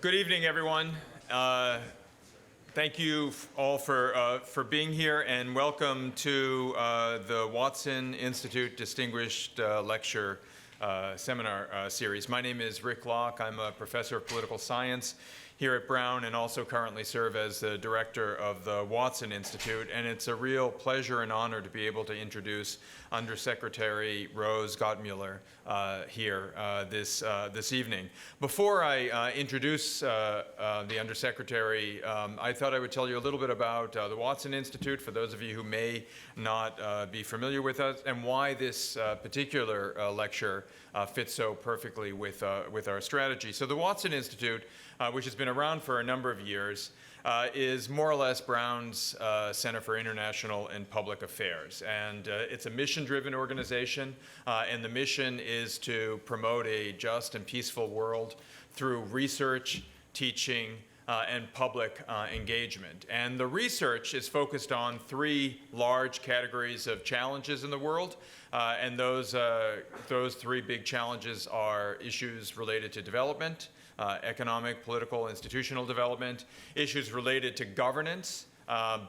Good evening, everyone. Thank you all for being here, and welcome to the Watson Institute Distinguished Lecture Seminar Series. My name is Rick Locke. I'm a professor of political science here at Brown and also currently serve as the director of the Watson Institute. And it's a real pleasure and honor to be able to introduce Undersecretary Rose Gottemoeller here this evening. Before I introduce the Undersecretary, I thought I would tell you a little bit about the Watson Institute, for those of you who may not be familiar with us, and why this particular lecture fits so perfectly with our strategy. So the Watson Institute, which has been around for a number of years, is more or less Brown's Center for International and Public Affairs. And it's a mission-driven organization, and the mission is to promote a just and peaceful world through research, teaching, and public engagement. And the research is focused on three large categories of challenges in the world, and those three big challenges are issues related to development, economic, political, institutional development, issues related to governance,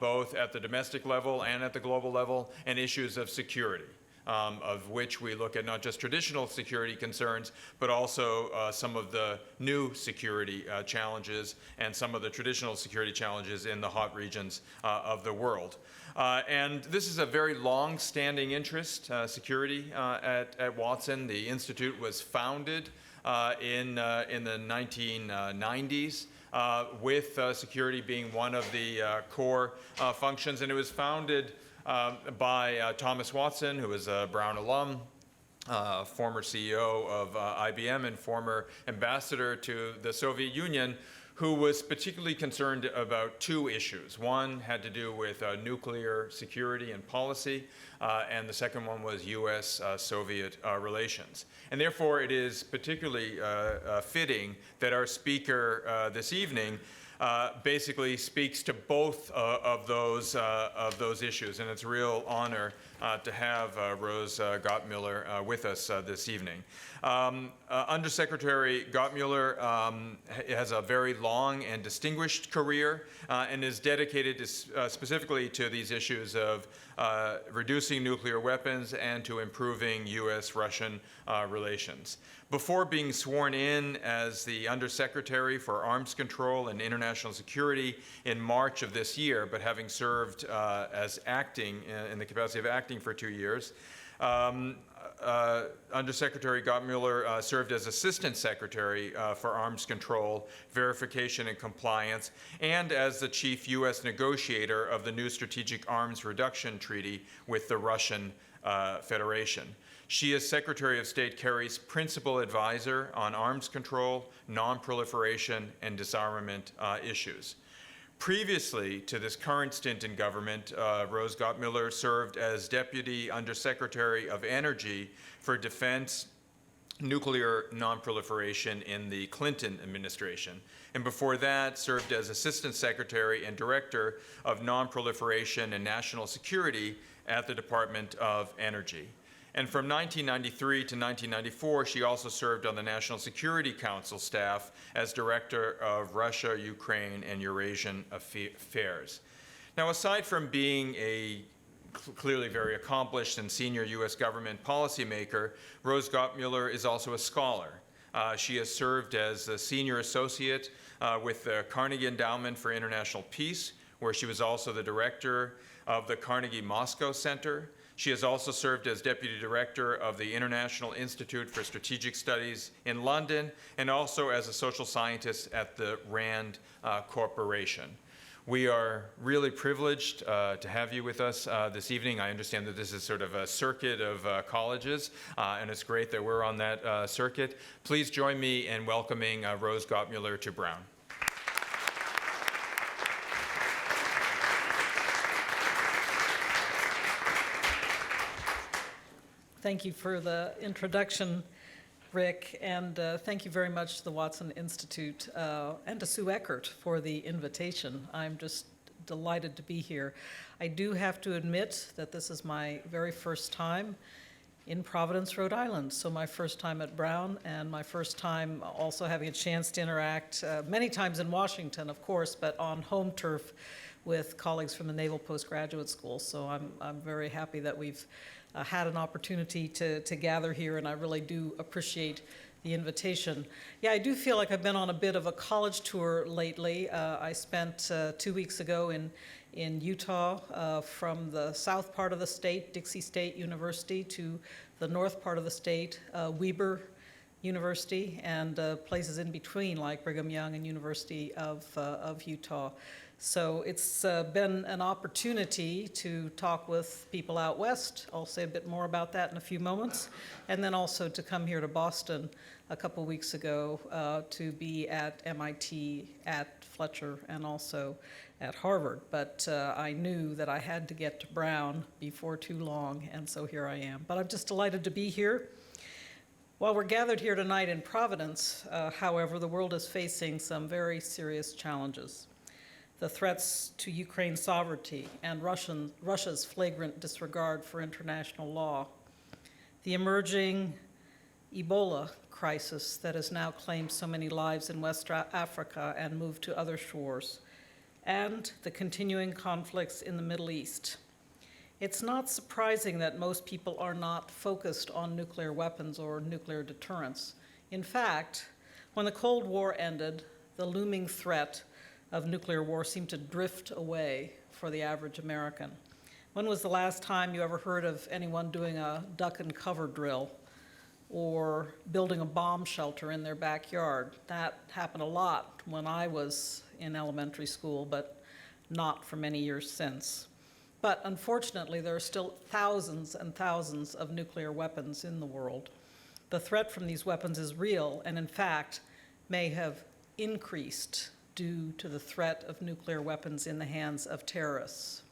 both at the domestic level and at the global level, and issues of security. Of which we look at not just traditional security concerns, but also some of the new security challenges and some of the traditional security challenges in the hot regions of the world. And this is a very long-standing interest, security at Watson. The Institute was founded in the 1990s. With security being one of the core functions, and it was founded by Thomas Watson, who is a Brown alum, former CEO of IBM and former ambassador to the Soviet Union, who was particularly concerned about two issues. One had to do with nuclear security and policy, and the second one was US-Soviet relations. And therefore, it is particularly fitting that our speaker this evening basically speaks to both of those issues, and it's a real honor to have Rose Gottemoeller with us this evening. Undersecretary Gottemoeller has a very long and distinguished career and is dedicated specifically to these issues of reducing nuclear weapons and to improving US-Russian relations. Before being sworn in as the Undersecretary for Arms Control and International Security in March of this year, but having served as acting, in the capacity of acting for 2 years, Undersecretary Gottemoeller served as Assistant Secretary for Arms Control, Verification and Compliance, and as the Chief U.S. Negotiator of the new Strategic Arms Reduction Treaty with the Russian Federation. She is Secretary of State Kerry's principal advisor on arms control, nonproliferation, and disarmament issues. Previously to this current stint in government, Rose Gottemoeller served as Deputy Undersecretary of Energy for Defense, Nuclear Nonproliferation in the Clinton administration. And before that, served as Assistant Secretary and Director of Nonproliferation and National Security at the Department of Energy. And from 1993 to 1994, she also served on the National Security Council staff as Director of Russia, Ukraine, and Eurasian Affairs. Now, aside from being a clearly very accomplished and senior U.S. government policymaker, Rose Gottemoeller is also a scholar. She has served as a senior associate with the Carnegie Endowment for International Peace, where she was also the director of the Carnegie Moscow Center. She has also served as Deputy Director of the International Institute for Strategic Studies in London, and also as a social scientist at the RAND Corporation. We are really privileged to have you with us this evening. I understand that this is sort of a circuit of colleges, and it's great that we're on that circuit. Please join me in welcoming Rose Gottemoeller to Brown. Thank you for the introduction, Rick, and thank you very much to the Watson Institute and to Sue Eckert for the invitation. I'm just delighted to be here. I do have to admit that this is my very first time in Providence, Rhode Island. So my first time at Brown, and my first time also having a chance to interact many times in Washington, of course, but on home turf with colleagues from the Naval Postgraduate School. So I'm very happy that we've had an opportunity to gather here, and I really do appreciate the invitation. Yeah, I do feel like I've been on a bit of a college tour lately. I spent 2 weeks ago in Utah, from the south part of the state, Dixie State University, to the north part of the state, Weber University, and places in between like Brigham Young and University of Utah. So it's been an opportunity to talk with people out west. I'll say a bit more about that in a few moments. And then also to come here to Boston a couple weeks ago to be at MIT, at Fletcher, and also at Harvard. But I knew that I had to get to Brown before too long, and so here I am. But I'm just delighted to be here. While we're gathered here tonight in Providence, however, the world is facing some very serious challenges. The threats to Ukraine's sovereignty and Russia's flagrant disregard for international law, the emerging Ebola crisis that has now claimed so many lives in West Africa and moved to other shores, and the continuing conflicts in the Middle East. It's not surprising that most people are not focused on nuclear weapons or nuclear deterrence. In fact, when the Cold War ended, the looming threat of nuclear war seemed to drift away for the average American. When was the last time you ever heard of anyone doing a duck and cover drill or building a bomb shelter in their backyard? That happened a lot when I was in elementary school, but not for many years since. But unfortunately, there are still thousands and thousands of nuclear weapons in the world. The threat from these weapons is real, and in fact, may have increased due to the threat of nuclear weapons in the hands of terrorists.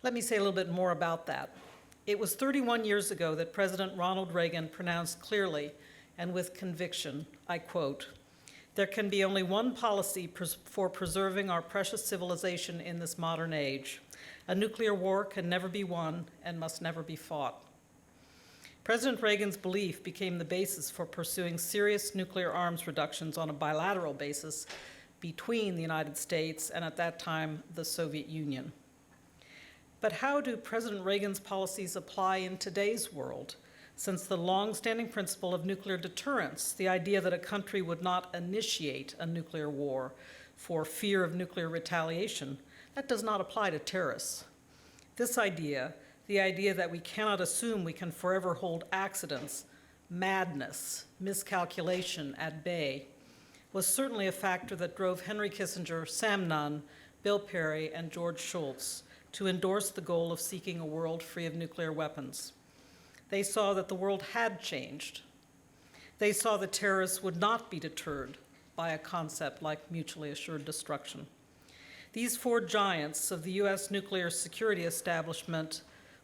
Let me say a little bit more about that. It was 31 years ago that President Ronald Reagan pronounced clearly and with conviction, I quote, "There can be only one policy for preserving our precious civilization in this modern age. A nuclear war can never be won and must never be fought." President Reagan's belief became the basis for pursuing serious nuclear arms reductions on a bilateral basis between the United States and, at that time, the Soviet Union. But how do President Reagan's policies apply in today's world? Since the long-standing principle of nuclear deterrence, the idea that a country would not initiate a nuclear war for fear of nuclear retaliation, that does not apply to terrorists. This idea, the idea that we cannot assume we can forever hold accidents, madness, miscalculation at bay, was certainly a factor that drove Henry Kissinger, Sam Nunn, Bill Perry, and George Shultz to endorse the goal of seeking a world free of nuclear weapons. They saw that the world had changed. They saw that terrorists would not be deterred by a concept like mutually assured destruction. These four giants of the U.S. nuclear security establishment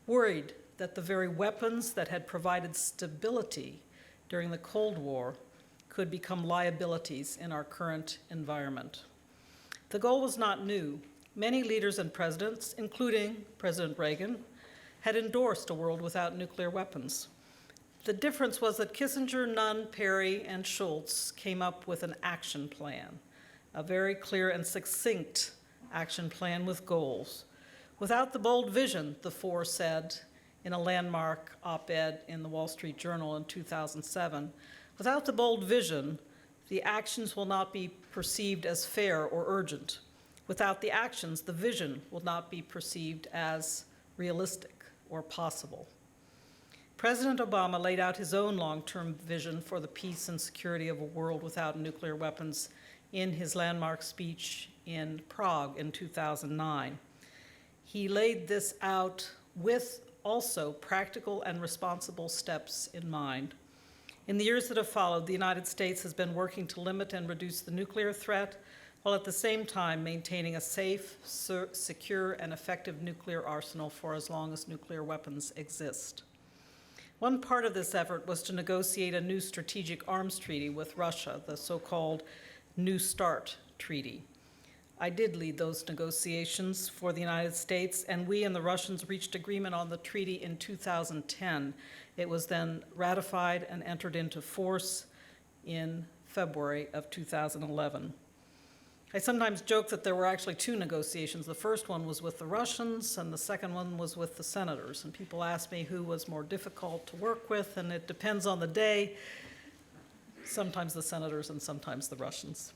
worried that the very weapons that had provided stability during the Cold War could become liabilities in our current environment. The goal was not new. Many leaders and presidents, including President Reagan, had endorsed a world without nuclear weapons. The difference was that Kissinger, Nunn, Perry, and Shultz came up with an action plan, a very clear and succinct action plan with goals. Without the bold vision, the four said in a landmark op-ed in the Wall Street Journal in 2007, without the bold vision, the actions will not be perceived as fair or urgent. Without the actions, the vision will not be perceived as realistic or possible. President Obama laid out his own long-term vision for the peace and security of a world without nuclear weapons in his landmark speech in Prague in 2009. He laid this out with also practical and responsible steps in mind. In the years that have followed, the United States has been working to limit and reduce the nuclear threat, while at the same time maintaining a safe, secure, and effective nuclear arsenal for as long as nuclear weapons exist. One part of this effort was to negotiate a new strategic arms treaty with Russia, the so-called New START treaty. I did lead those negotiations for the United States, and we and the Russians reached agreement on the treaty in 2010. It was then ratified and entered into force in February of 2011. I sometimes joke that there were actually two negotiations. The first one was with the Russians, and the second one was with the senators. And people ask me who was more difficult to work with, and it depends on the day. Sometimes the senators and sometimes the Russians.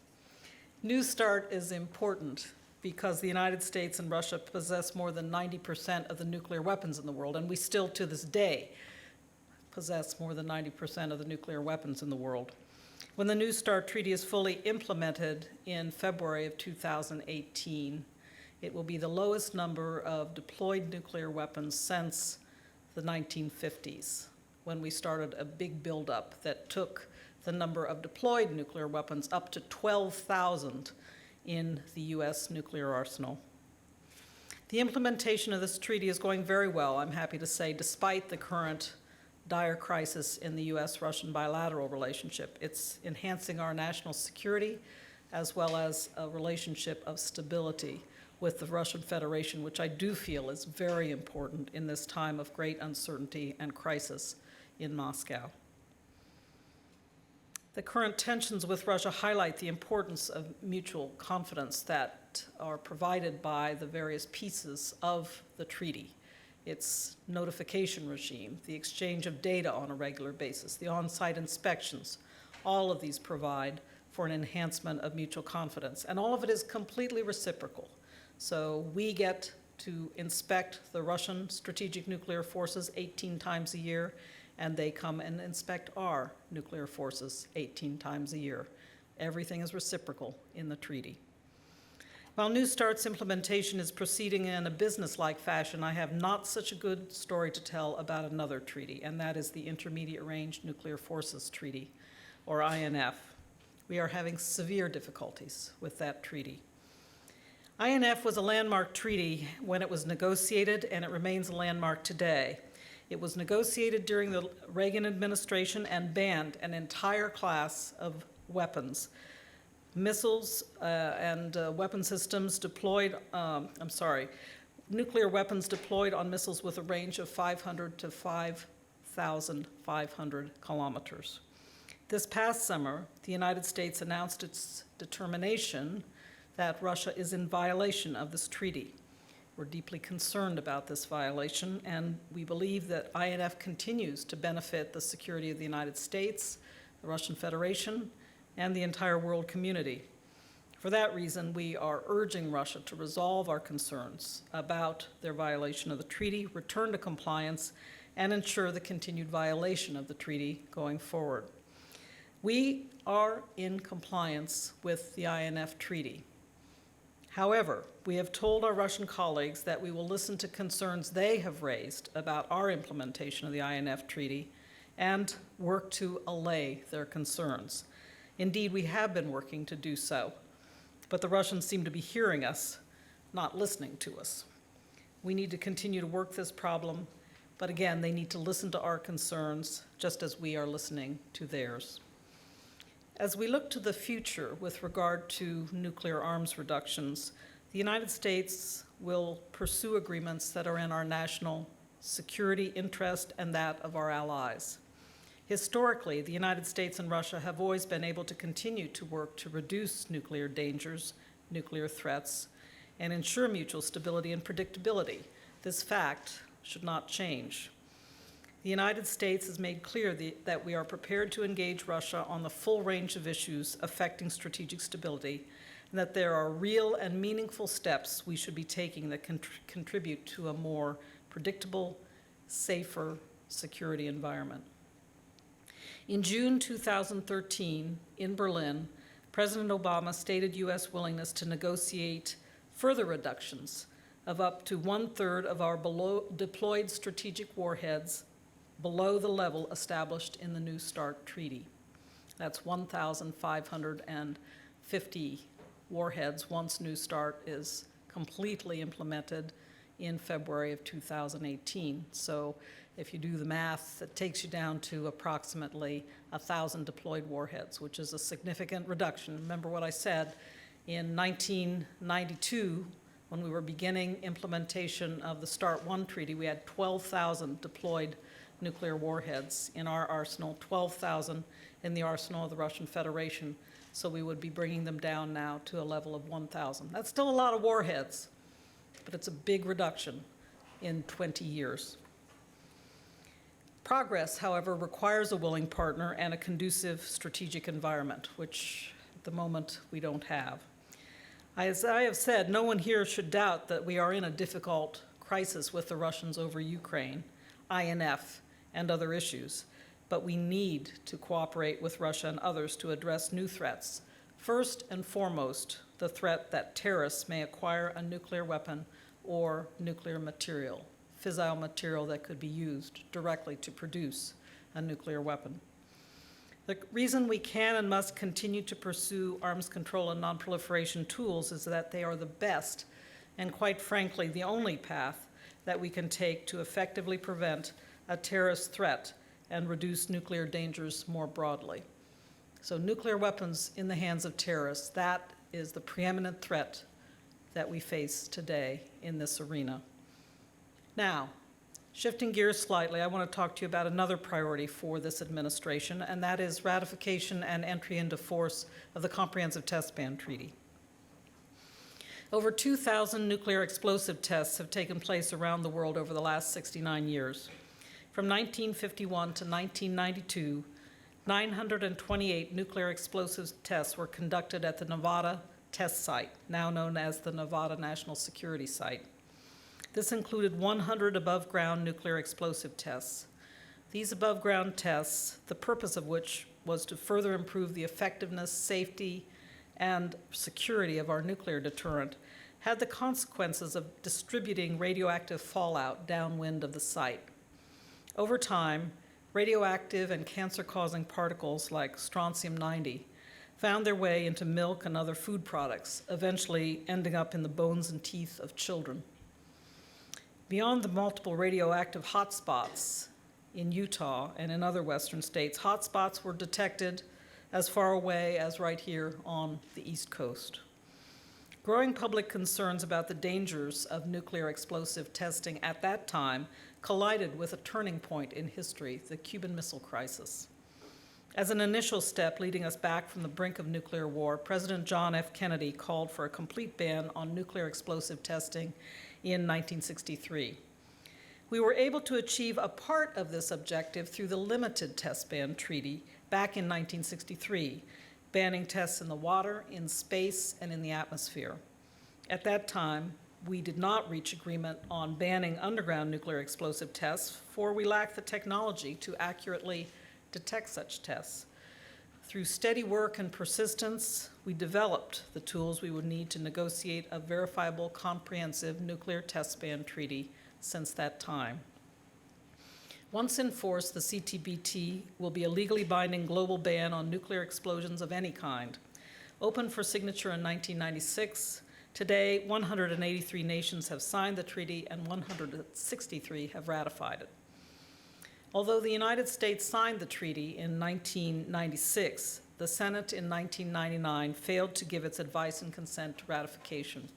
New START is important because the United States and Russia possess more than 90% of the nuclear weapons in the world, and we still, to this day, possess more than 90% of the nuclear weapons in the world. When the New START treaty is fully implemented in February of 2018, it will be the lowest number of deployed nuclear weapons since the 1950s, when we started a big buildup that took the number of deployed nuclear weapons up to 12,000 in the U.S. nuclear arsenal. The implementation of this treaty is going very well, I'm happy to say, despite the current dire crisis in the U.S.-Russian bilateral relationship. It's enhancing our national security as well as a relationship of stability with the Russian Federation, which I do feel is very important in this time of great uncertainty and crisis in Moscow. The current tensions with Russia highlight the importance of mutual confidence that are provided by the various pieces of the treaty. Its notification regime, the exchange of data on a regular basis, the on-site inspections, all of these provide for an enhancement of mutual confidence. And all of it is completely reciprocal. So we get to inspect the Russian strategic nuclear forces 18 times a year, and they come and inspect our nuclear forces 18 times a year. Everything is reciprocal in the treaty. While New START's implementation is proceeding in a business-like fashion, I have not such a good story to tell about another treaty, and that is the Intermediate Range Nuclear Forces Treaty, or INF. We are having severe difficulties with that treaty. INF was a landmark treaty when it was negotiated, and it remains a landmark today. It was negotiated during the Reagan administration and banned an entire class of weapons. Missiles and weapon systems deployed, nuclear weapons deployed on missiles with a range of 500 to 5,500 kilometers. This past summer, the United States announced its determination that Russia is in violation of this treaty. We're deeply concerned about this violation, and we believe that INF continues to benefit the security of the United States, the Russian Federation, and the entire world community. For that reason, we are urging Russia to resolve our concerns about their violation of the treaty, return to compliance, and ensure the continued violation of the treaty going forward. We are in compliance with the INF treaty. However, we have told our Russian colleagues that we will listen to concerns they have raised about our implementation of the INF treaty and work to allay their concerns. Indeed, we have been working to do so, but the Russians seem to be hearing us, not listening to us. We need to continue to work this problem, but again, they need to listen to our concerns just as we are listening to theirs. As we look to the future with regard to nuclear arms reductions, the United States will pursue agreements that are in our national security interest and that of our allies. Historically, the United States and Russia have always been able to continue to work to reduce nuclear dangers, nuclear threats, and ensure mutual stability and predictability. This fact should not change. The United States has made clear that we are prepared to engage Russia on the full range of issues affecting strategic stability, and that there are real and meaningful steps we should be taking that can contribute to a more predictable, safer security environment. In June 2013, in Berlin, President Obama stated U.S. willingness to negotiate further reductions of up to 1/3 of our deployed strategic warheads below the level established in the New START treaty. That's 1,550 warheads once New START is completely implemented in February of 2018. So if you do the math, it takes you down to approximately 1,000 deployed warheads, which is a significant reduction. Remember what I said, In 1992, when we were beginning implementation of the START 1 treaty, we had 12,000 deployed nuclear warheads in our arsenal, 12,000 in the arsenal of the Russian Federation. So we would be bringing them down now to a level of 1,000. That's still a lot of warheads, but it's a big reduction in 20 years. Progress, however, requires a willing partner and a conducive strategic environment, which at the moment we don't have. As I have said, no one here should doubt that we are in a difficult crisis with the Russians over Ukraine, INF, and other issues, but we need to cooperate with Russia and others to address new threats. First and foremost, the threat that terrorists may acquire a nuclear weapon or nuclear material, fissile material that could be used directly to produce a nuclear weapon. The reason we can and must continue to pursue arms control and nonproliferation tools is that they are the best and, quite frankly, the only path that we can take to effectively prevent a terrorist threat and reduce nuclear dangers more broadly. So nuclear weapons in the hands of terrorists, that is the preeminent threat that we face today in this arena. Now, shifting gears slightly, I want to talk to you about another priority for this administration, and that is ratification and entry into force of the Comprehensive Test Ban Treaty. Over 2,000 nuclear explosive tests have taken place around the world over the last 69 years. From 1951 to 1992, 928 nuclear explosives tests were conducted at the Nevada Test Site, now known as the Nevada National Security Site. This included 100 above-ground nuclear explosive tests. These above-ground tests, the purpose of which was to further improve the effectiveness, safety, and security of our nuclear deterrent, had the consequences of distributing radioactive fallout downwind of the site. Over time, radioactive and cancer-causing particles like strontium-90 found their way into milk and other food products, eventually ending up in the bones and teeth of children. Beyond the multiple radioactive hotspots in Utah and in other western states, hotspots were detected as far away as right here on the East Coast. Growing public concerns about the dangers of nuclear explosive testing at that time collided with a turning point in history, the Cuban Missile Crisis. As an initial step leading us back from the brink of nuclear war, President John F. Kennedy called for a complete ban on nuclear explosive testing in 1963. We were able to achieve a part of this objective through the Limited Test Ban Treaty back in 1963, banning tests in the water, in space, and in the atmosphere. At that time, we did not reach agreement on banning underground nuclear explosive tests, for we lacked the technology to accurately detect such tests. Through steady work and persistence, we developed the tools we would need to negotiate a verifiable, comprehensive nuclear test ban treaty since that time. Once in force, the CTBT will be a legally binding global ban on nuclear explosions of any kind. Open for signature in 1996, today 183 nations have signed the treaty and 163 have ratified it. Although the United States signed the treaty in 1996, the Senate in 1999 failed to give its advice and consent to ratification.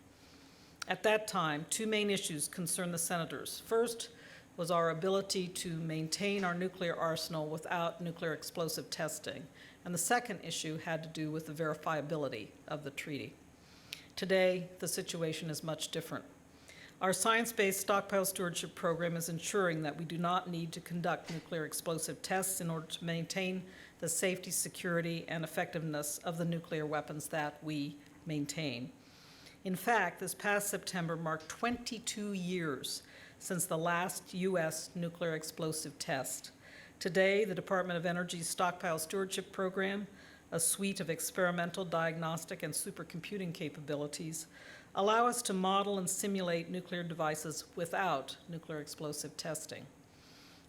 At that time, two main issues concerned the senators. First was our ability to maintain our nuclear arsenal without nuclear explosive testing, and the second issue had to do with the verifiability of the treaty. Today, the situation is much different. Our science-based stockpile stewardship program is ensuring that we do not need to conduct nuclear explosive tests in order to maintain the safety, security, and effectiveness of the nuclear weapons that we maintain. In fact, this past September marked 22 years since the last U.S. nuclear explosive test. Today, the Department of Energy's Stockpile Stewardship Program, a suite of experimental, diagnostic, and supercomputing capabilities, allow us to model and simulate nuclear devices without nuclear explosive testing.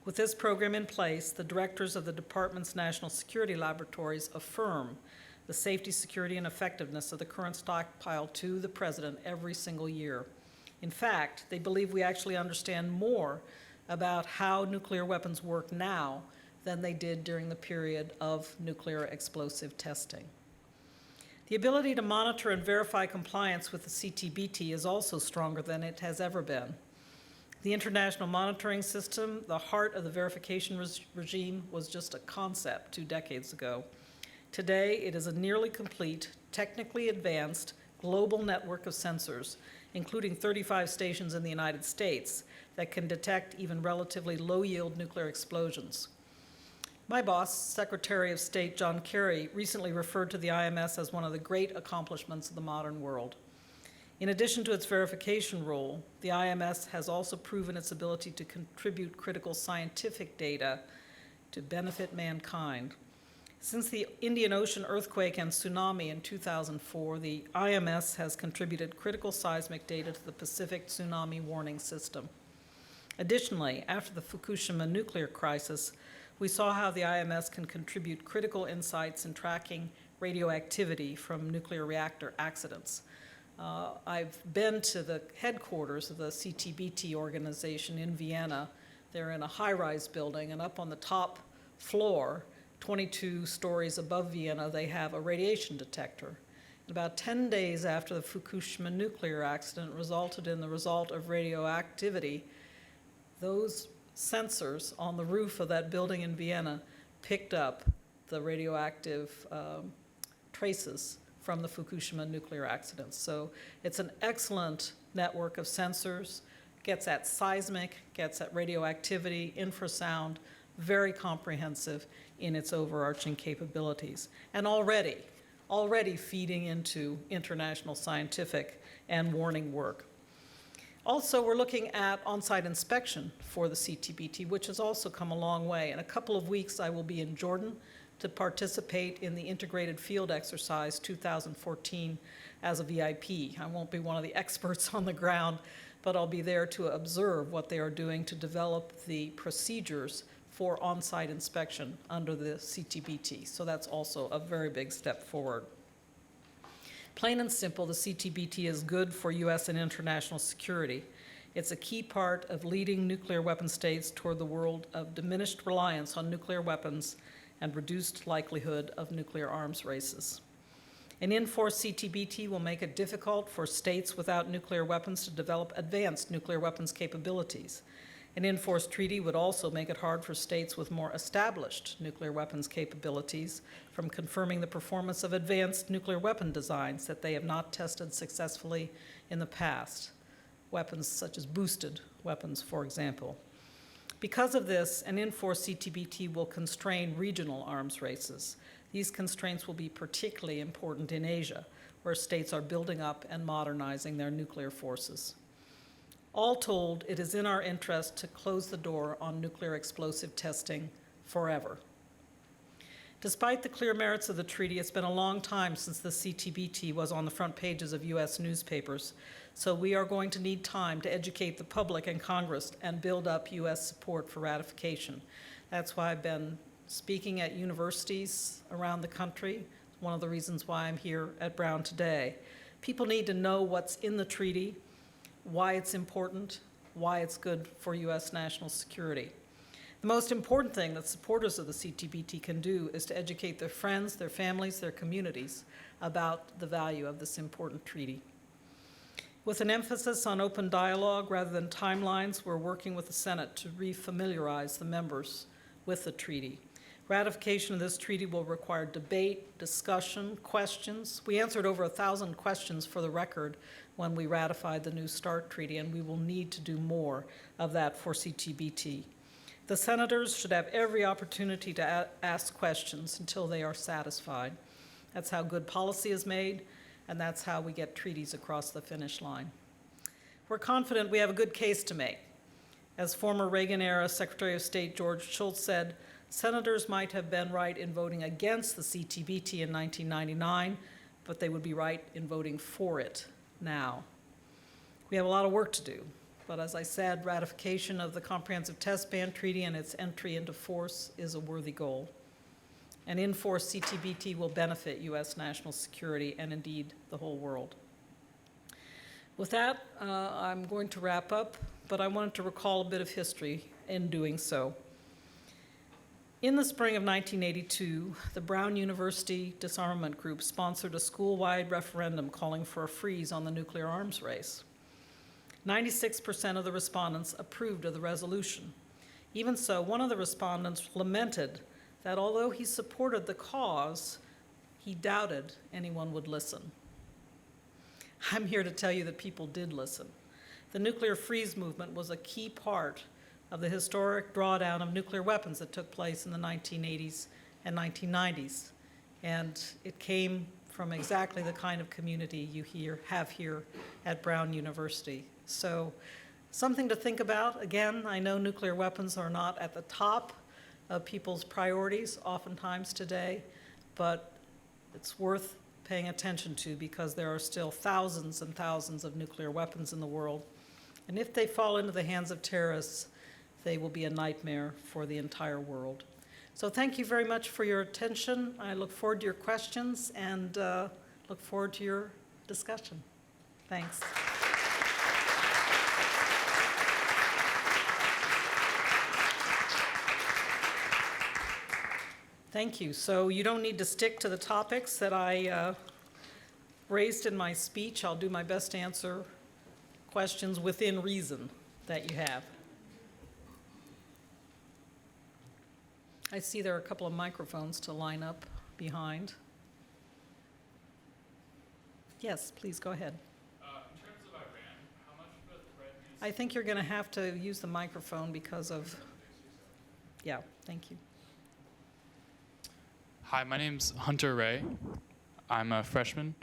With this program in place, the directors of the department's national security laboratories affirm the safety, security, and effectiveness of the current stockpile to the President every single year. In fact, they believe we actually understand more about how nuclear weapons work now than they did during the period of nuclear explosive testing. The ability to monitor and verify compliance with the CTBT is also stronger than it has ever been. The international monitoring system, the heart of the verification regime, was just a concept 2 decades ago. Today, it is a nearly complete, technically advanced, global network of sensors, including 35 stations in the United States, that can detect even relatively low-yield nuclear explosions. My boss, Secretary of State John Kerry, recently referred to the IMS as one of the great accomplishments of the modern world. In addition to its verification role, the IMS has also proven its ability to contribute critical scientific data to benefit mankind. Since the Indian Ocean earthquake and tsunami in 2004, the IMS has contributed critical seismic data to the Pacific Tsunami Warning System. Additionally, after the Fukushima nuclear crisis, we saw how the IMS can contribute critical insights in tracking radioactivity from nuclear reactor accidents. I've been to the headquarters of the CTBT organization in Vienna. They're in a high-rise building, and up on the top floor, 22 stories above Vienna, they have a radiation detector. About 10 days after the Fukushima nuclear accident resulted in the result of radioactivity, those sensors on the roof of that building in Vienna picked up the radioactive traces from the Fukushima nuclear accident. So it's an excellent network of sensors, gets at seismic, gets at radioactivity, infrasound, very comprehensive in its overarching capabilities, and already feeding into international scientific and warning work. Also, we're looking at on-site inspection for the CTBT, which has also come a long way. In a couple of weeks, I will be in Jordan to participate in the Integrated Field Exercise 2014 as a VIP. I won't be one of the experts on the ground, but I'll be there to observe what they are doing to develop the procedures for on-site inspection under the CTBT. So that's also a very big step forward. Plain and simple, the CTBT is good for U.S. and international security. It's a key part of leading nuclear weapon states toward the world of diminished reliance on nuclear weapons and reduced likelihood of nuclear arms races. An in-force CTBT will make it difficult for states without nuclear weapons to develop advanced nuclear weapons capabilities. An in-force treaty would also make it hard for states with more established nuclear weapons capabilities from confirming the performance of advanced nuclear weapon designs that they have not tested successfully in the past, weapons such as boosted weapons, for example. Because of this, an in-force CTBT will constrain regional arms races. These constraints will be particularly important in Asia, where states are building up and modernizing their nuclear forces. All told, it is in our interest to close the door on nuclear explosive testing forever. Despite the clear merits of the treaty, it's been a long time since the CTBT was on the front pages of U.S. newspapers, so we are going to need time to educate the public and Congress and build up U.S. support for ratification. That's why I've been speaking at universities around the country, one of the reasons why I'm here at Brown today. People need to know what's in the treaty, why it's important, why it's good for U.S. national security. The most important thing that supporters of the CTBT can do is to educate their friends, their families, their communities about the value of this important treaty. With an emphasis on open dialogue rather than timelines, we're working with the Senate to refamiliarize the members with the treaty. Ratification of this treaty will require debate, discussion, questions. We answered over 1,000 questions for the record when we ratified the New START treaty, and we will need to do more of that for CTBT. The senators should have every opportunity to ask questions until they are satisfied. That's how good policy is made, and that's how we get treaties across the finish line. We're confident we have a good case to make. As former Reagan-era Secretary of State George Shultz said, senators might have been right in voting against the CTBT in 1999, but they would be right in voting for it now. We have a lot of work to do, but as I said, ratification of the Comprehensive Test Ban Treaty and its entry into force is a worthy goal. An in-force CTBT will benefit U.S. national security and indeed the whole world. With that, I'm going to wrap up, but I wanted to recall a bit of history in doing so. In the spring of 1982, the Brown University Disarmament Group sponsored a school-wide referendum calling for a freeze on the nuclear arms race. 96% of the respondents approved of the resolution. Even so, one of the respondents lamented that although he supported the cause, he doubted anyone would listen. I'm here to tell you that people did listen. The nuclear freeze movement was a key part of the historic drawdown of nuclear weapons that took place in the 1980s and 1990s. And it came from exactly the kind of community you have here at Brown University. So something to think about. Again, I know nuclear weapons are not at the top of people's priorities oftentimes today, but it's worth paying attention to because there are still thousands and thousands of nuclear weapons in the world. And if they fall into the hands of terrorists, they will be a nightmare for the entire world. So thank you very much for your attention. I look forward to your questions and look forward to your discussion. Thanks. Thank you. So you don't need to stick to the topics that I raised in my speech. I'll do my best to answer questions within reason that you have. I see there are a couple of microphones to line up behind. Yes, please go ahead. In terms of Iran, how much of a threat do you I think you're going to have to use the microphone because of, yeah, thank you. Hi, my name's Hunter Ray. I'm a freshman.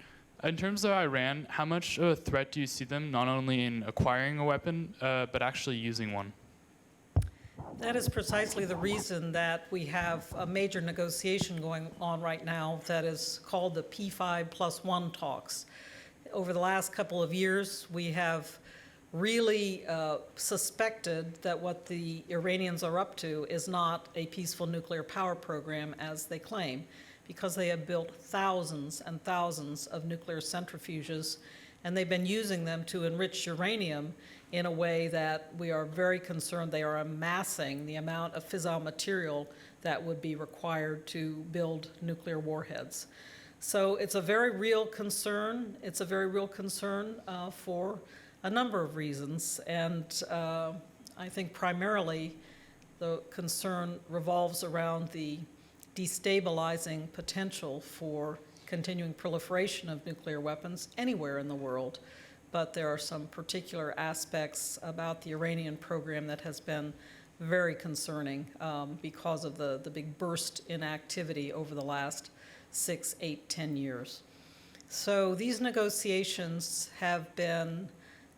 In terms of Iran, how much of a threat do you see them not only in acquiring a weapon, but actually using one? That is precisely the reason that we have a major negotiation going on right now that is called the P5+1 talks. Over the last couple of years, we have really suspected that what the Iranians are up to is not a peaceful nuclear power program as they claim, because they have built thousands and thousands of nuclear centrifuges, and they've been using them to enrich uranium in a way that we are very concerned they are amassing the amount of fissile material that would be required to build nuclear warheads. So it's a very real concern. It's a very real concern for a number of reasons. And I think primarily the concern revolves around the destabilizing potential for continuing proliferation of nuclear weapons anywhere in the world. But there are some particular aspects about the Iranian program that has been very concerning because of the big burst in activity over the last 6, 8, 10 years. So these negotiations have been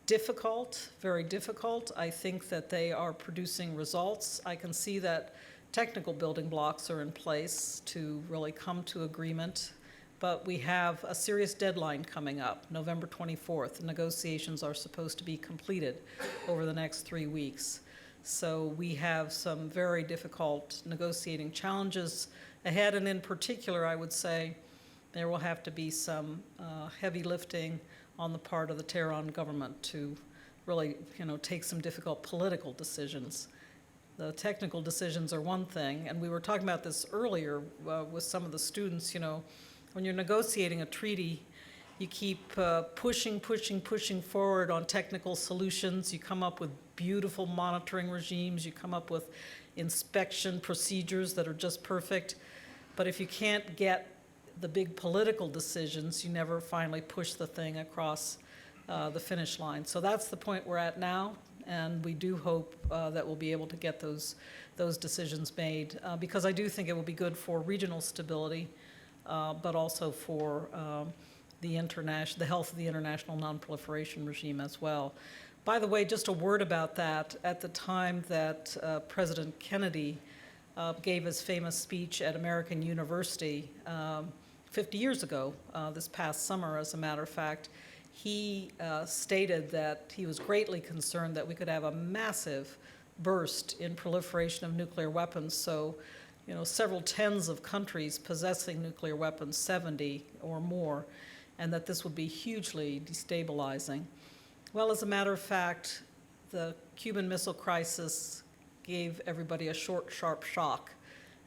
difficult, very difficult. I think that they are producing results. I can see that technical building blocks are in place to really come to agreement. But we have a serious deadline coming up, November 24th. Negotiations are supposed to be completed over the next 3 weeks. So we have some very difficult negotiating challenges ahead, and in particular, I would say there will have to be some heavy lifting on the part of the Tehran government to really, take some difficult political decisions. The technical decisions are one thing, and we were talking about this earlier with some of the students, when you're negotiating a treaty, you keep pushing forward on technical solutions. You come up with beautiful monitoring regimes. You come up with inspection procedures that are just perfect. But if you can't get the big political decisions, you never finally push the thing across the finish line. So that's the point we're at now, and we do hope that we'll be able to get those decisions made, because I do think it will be good for regional stability, but also for the health of the international nonproliferation regime as well. By the way, just a word about that. At the time that President Kennedy gave his famous speech at American University 50 years ago, this past summer, as a matter of fact, he stated that he was greatly concerned that we could have a massive burst in proliferation of nuclear weapons. So, several tens of countries possessing nuclear weapons, 70 or more, and that this would be hugely destabilizing. Well, as a matter of fact, the Cuban Missile Crisis gave everybody a short, sharp shock,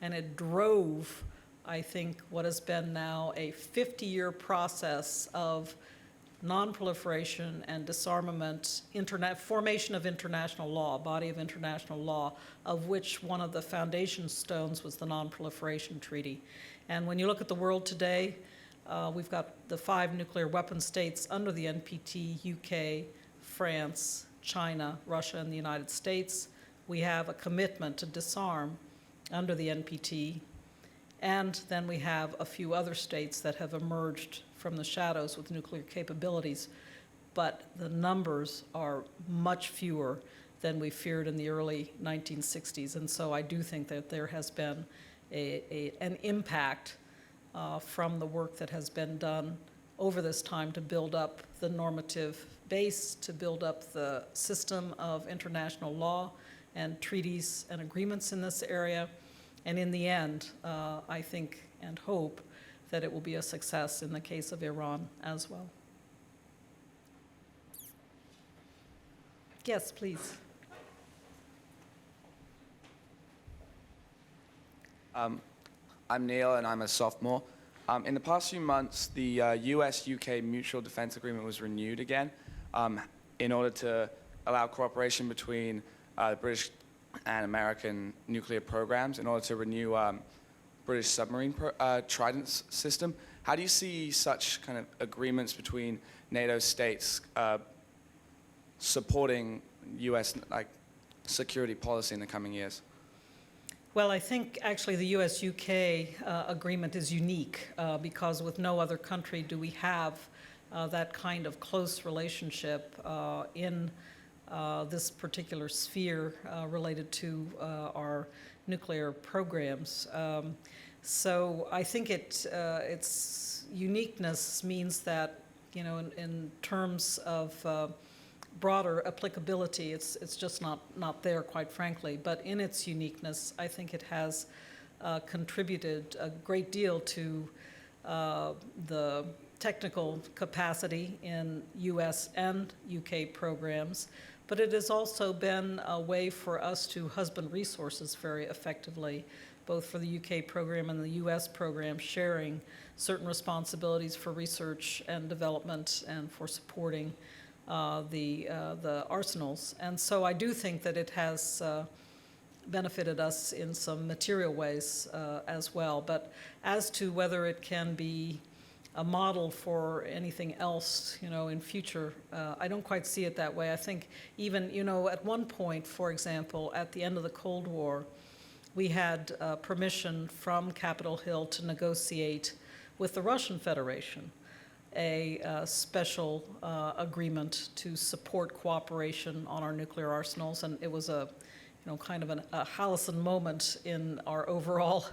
and it drove, I think, what has been now a 50-year process of nonproliferation and disarmament, formation of international law, body of international law, of which one of the foundation stones was the Nonproliferation Treaty. And when you look at the world today, we've got the 5 nuclear weapon states under the NPT: UK, France, China, Russia, and the United States. We have a commitment to disarm under the NPT. And then we have a few other states that have emerged from the shadows with nuclear capabilities, but the numbers are much fewer than we feared in the early 1960s. And so I do think that there has been an impact from the work that has been done over this time to build up the normative base, to build up the system of international law and treaties and agreements in this area. And in the end, I think and hope that it will be a success in the case of Iran as well. Yes, please. I'm Neil, and I'm a sophomore. In the past few months, the US-UK Mutual Defense Agreement was renewed again in order to allow cooperation between British and American nuclear programs in order to renew British submarine Trident system. How do you see such kind of agreements between NATO states supporting U.S. security policy in the coming years? Well, I think actually the US-UK agreement is unique because with no other country do we have that kind of close relationship in this particular sphere related to our nuclear programs. So I think its uniqueness means that, you know, in terms of broader applicability, it's just not there, quite frankly. But in its uniqueness, I think it has contributed a great deal to the technical capacity in US and UK programs. But it has also been a way for us to husband resources very effectively, both for the UK program and the US program, sharing certain responsibilities for research and development and for supporting the arsenals. And so I do think that it has benefited us in some material ways as well. But as to whether it can be a model for anything else, you know, in future, I don't quite see it that way. I think even, you know, at one point, for example, at the end of the Cold War, we had permission from Capitol Hill to negotiate with the Russian Federation a special agreement to support cooperation on our nuclear arsenals, and it was a, you know, kind of a Hallison moment in our overall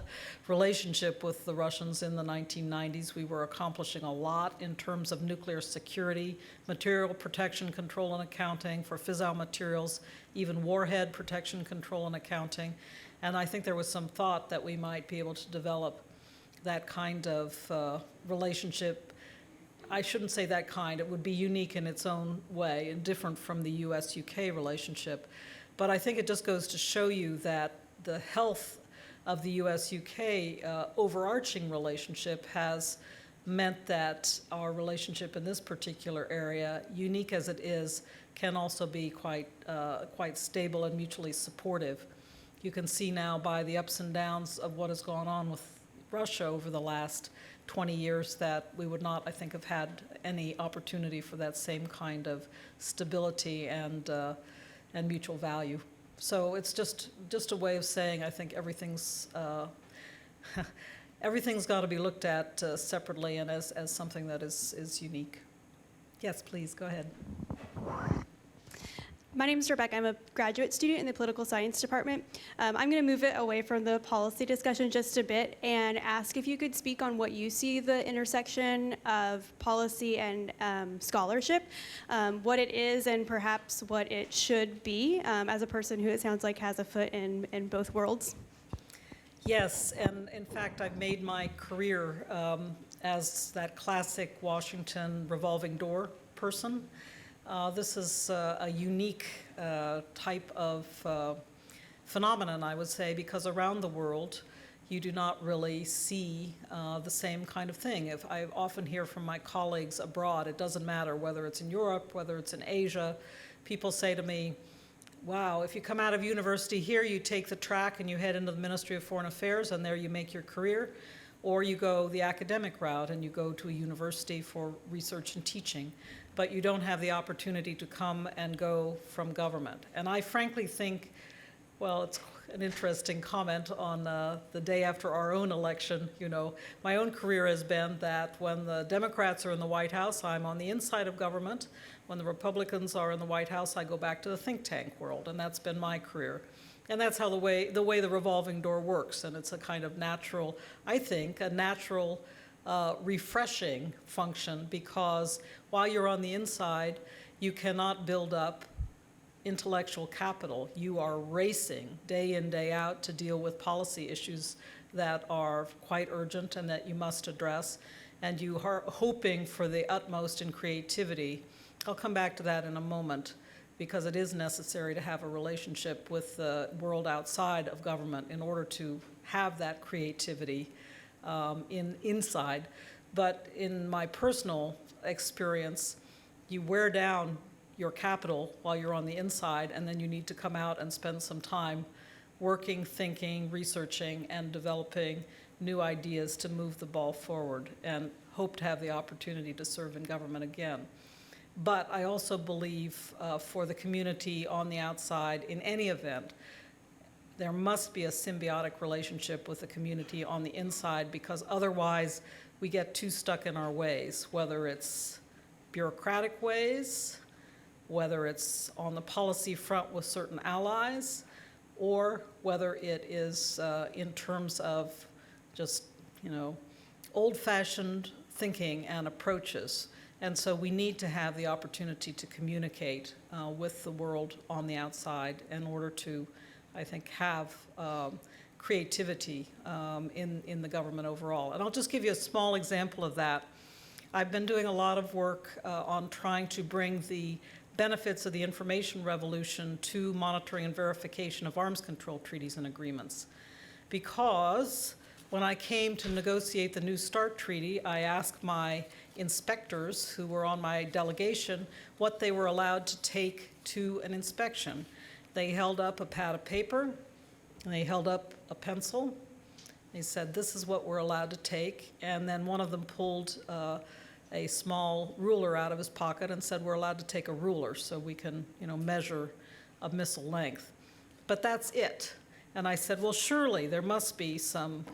relationship with the Russians in the 1990s. We were accomplishing a lot in terms of nuclear security, material protection, control, and accounting for fissile materials, even warhead protection, control, and accounting. And I think there was some thought that we might be able to develop that kind of relationship. I shouldn't say that kind. It would be unique in its own way and different from the US-UK relationship. But I think it just goes to show you that the health of the US-UK overarching relationship has meant that our relationship in this particular area, unique as it is, can also be quite stable and mutually supportive. You can see now by the ups and downs of what has gone on with Russia over the last 20 years that we would not, I think, have had any opportunity for that same kind of stability and mutual value. So it's just a way of saying I think everything's got to be looked at separately and as something that is unique. Yes, please, go ahead. My name is Rebecca. I'm a graduate student in the political science department. I'm going to move it away from the policy discussion just a bit and ask if you could speak on what you see the intersection of policy and scholarship, what it is and perhaps what it should be as a person who it sounds like has a foot in both worlds. Yes, and in fact, I've made my career as that classic Washington revolving door person. This is a unique type of phenomenon, I would say, because around the world you do not really see the same kind of thing. If I often hear from my colleagues abroad, it doesn't matter whether it's in Europe, whether it's in Asia, people say to me, wow, if you come out of university here, you take the track and you head into the Ministry of Foreign Affairs and there you make your career, or you go the academic route and you go to a university for research and teaching, but you don't have the opportunity to come and go from government. And I frankly think, well, it's an interesting comment on the day after our own election. You know, my own career has been that when the Democrats are in the White House, I'm on the inside of government. When the Republicans are in the White House, I go back to the think tank world, and that's been my career. And that's how the way the revolving door works, and it's a kind of natural, I think, a natural refreshing function, because while you're on the inside, you cannot build up intellectual capital. You are racing day in, day out to deal with policy issues that are quite urgent and that you must address, and you are hoping for the utmost in creativity. I'll come back to that in a moment, because it is necessary to have a relationship with the world outside of government in order to have that creativity inside. But in my personal experience, you wear down your capital while you're on the inside, and then you need to come out and spend some time working, thinking, researching, and developing new ideas to move the ball forward, and hope to have the opportunity to serve in government again. But I also believe for the community on the outside, in any event, there must be a symbiotic relationship with the community on the inside, because otherwise we get too stuck in our ways, whether it's bureaucratic ways, whether it's on the policy front with certain allies, or whether it is in terms of just, you know, old-fashioned thinking and approaches. And so we need to have the opportunity to communicate with the world on the outside in order to, I think, have creativity in the government overall. And I'll just give you a small example of that. I've been doing a lot of work on trying to bring the benefits of the information revolution to monitoring and verification of arms control treaties and agreements. Because when I came to negotiate the New START treaty, I asked my inspectors who were on my delegation what they were allowed to take to an inspection. They held up a pad of paper, and they held up a pencil. They said, this is what we're allowed to take. And then one of them pulled a small ruler out of his pocket and said, we're allowed to take a ruler so we can, you know, measure a missile length. But that's it. And I said, well, surely there must be some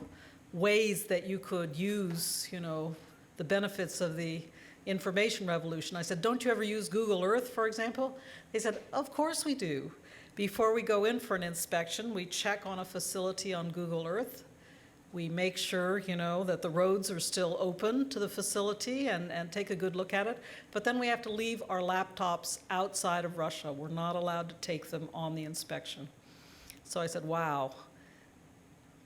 ways that you could use, you know, the benefits of the information revolution. I said, don't you ever use Google Earth, for example? They said, of course we do. Before we go in for an inspection, we check on a facility on Google Earth. We make sure, you know, that the roads are still open to the facility and take a good look at it. But then we have to leave our laptops outside of Russia. We're not allowed to take them on the inspection. So I said, wow,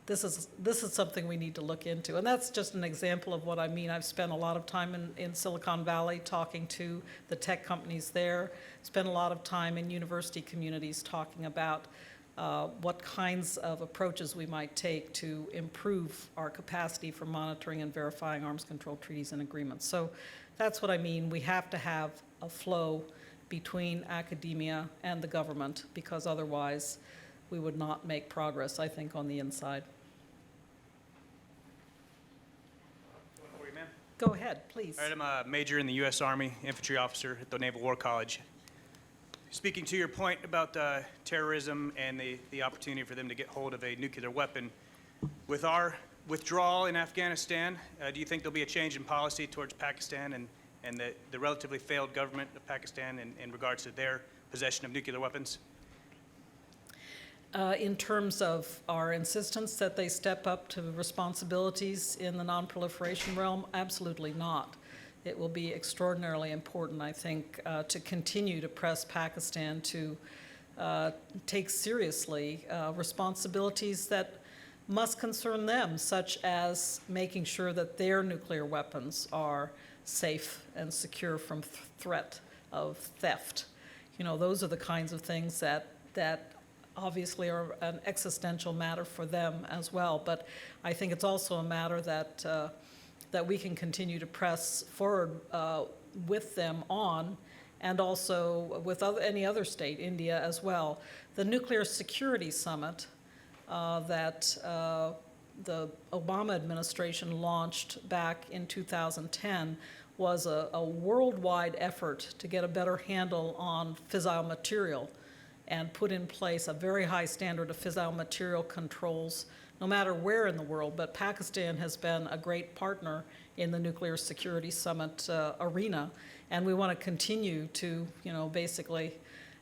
this is something we need to look into. And that's just an example of what I mean. I've spent a lot of time in Silicon Valley talking to the tech companies there, spent a lot of time in university communities talking about what kinds of approaches we might take to improve our capacity for monitoring and verifying arms control treaties and agreements. So that's what I mean. We have to have a flow between academia and the government, because otherwise we would not make progress, I think, on the inside. For you, ma'am. Go ahead, please. All right, I'm a major in the U.S. Army, infantry officer at the Naval War College. Speaking to your point about terrorism and the opportunity for them to get hold of a nuclear weapon, with our withdrawal in Afghanistan, do you think there'll be a change in policy towards Pakistan and the relatively failed government of Pakistan in regards to their possession of nuclear weapons? In terms of our insistence that they step up to responsibilities in the nonproliferation realm, absolutely not. It will be extraordinarily important, I think, to continue to press Pakistan to take seriously responsibilities that must concern them, such as making sure that their nuclear weapons are safe and secure from threat of theft. You know, those are the kinds of things that obviously are an existential matter for them as well. But I think it's also a matter that that we can continue to press forward with them on, and also with any other state, India as well. The Nuclear Security Summit that the Obama administration launched back in 2010 was a worldwide effort to get a better handle on fissile material and put in place a very high standard of fissile material controls no matter where in the world. But Pakistan has been a great partner in the Nuclear Security Summit arena, and we want to continue to, basically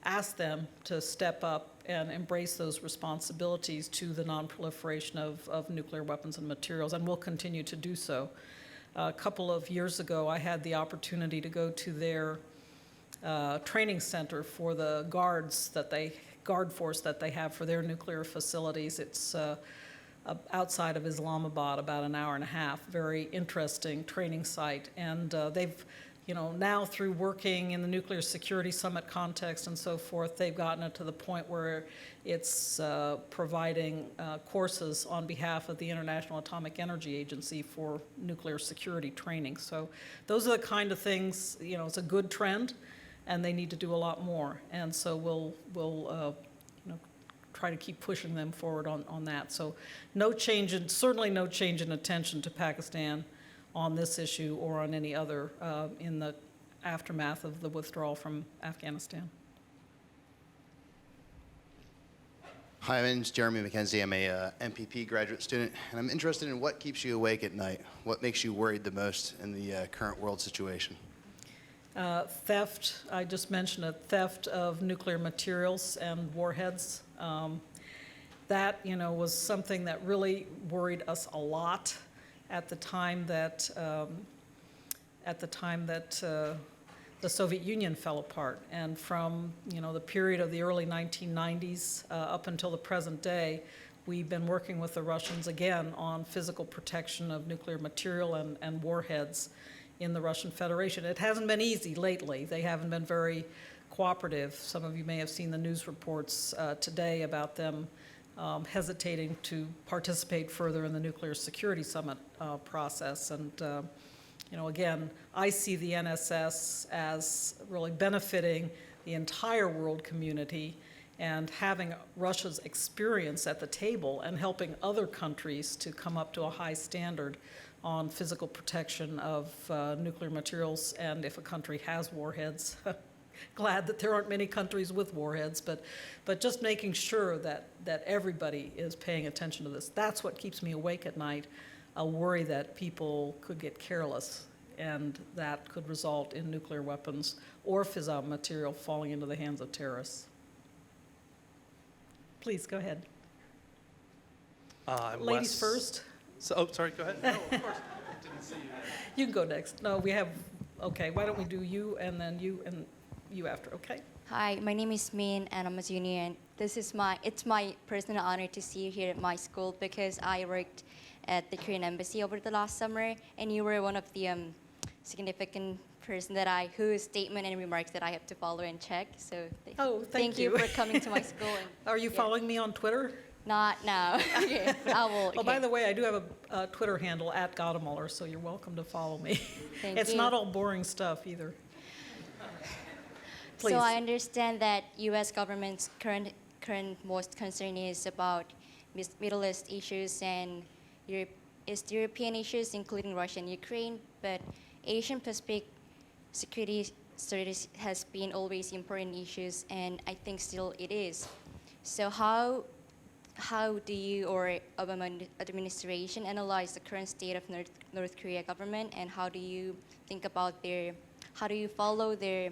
ask them to step up and embrace those responsibilities to the nonproliferation of nuclear weapons and materials, and we'll continue to do so. A couple of years ago, I had the opportunity to go to their training center for the guard force that they have for their nuclear facilities. It's outside of Islamabad, about an hour and a half. Very interesting training site, and they've, now through working in the Nuclear Security Summit context and so forth, they've gotten it to the point where it's providing courses on behalf of the International Atomic Energy Agency for nuclear security training. So those are the kind of things, it's a good trend, and they need to do a lot more. And so we'll try to keep pushing them forward on that. So certainly no change in attention to Pakistan on this issue or on any other in the aftermath of the withdrawal from Afghanistan. Hi, my name's Jeremy McKenzie. I'm a MPP graduate student, and I'm interested in what keeps you awake at night. What makes you worried the most in the current world situation? Theft, I just mentioned it, theft of nuclear materials and warheads. That, was something that really worried us a lot at the time that the Soviet Union fell apart. And from, the period of the early 1990s up until the present day, we've been working with the Russians again on physical protection of nuclear material and warheads in the Russian Federation. It hasn't been easy lately. They haven't been very cooperative. Some of you may have seen the news reports today about them hesitating to participate further in the Nuclear Security Summit process. And, again, I see the NSS as really benefiting the entire world community and having Russia's experience at the table and helping other countries to come up to a high standard on physical protection of nuclear materials, and if a country has warheads. Glad that there aren't many countries with warheads, but just making sure that everybody is paying attention to this. That's what keeps me awake at night, a worry that people could get careless, and that could result in nuclear weapons or fissile material falling into the hands of terrorists. Please, go ahead. Ladies Wes. first. Sorry, go ahead. No, of course. Didn't see you. You can go next. No, we have, okay, why don't we do you and then you and you after, okay? Hi, my name is Min, and I'm a junior. And it's my personal honor to see you here at my school because I worked at the Korean embassy over the last summer, and you were one of the significant person whose statement and remarks that I have to follow and check. So thank you for coming to my school. And, Are you following me on Twitter? Not now. Okay, I will. Oh, by the way, I do have a Twitter handle at Gottemoeller, so you're welcome to follow me. Thank It's you. not all boring stuff either. Please. So I understand that U.S. government's current most concern is about Middle East issues and European issues, including Russia and Ukraine. But Asian Pacific security studies has been always important issues, and I think still it is. So how do you or Obama administration analyze the current state of North Korea government, and how do you think about how do you follow their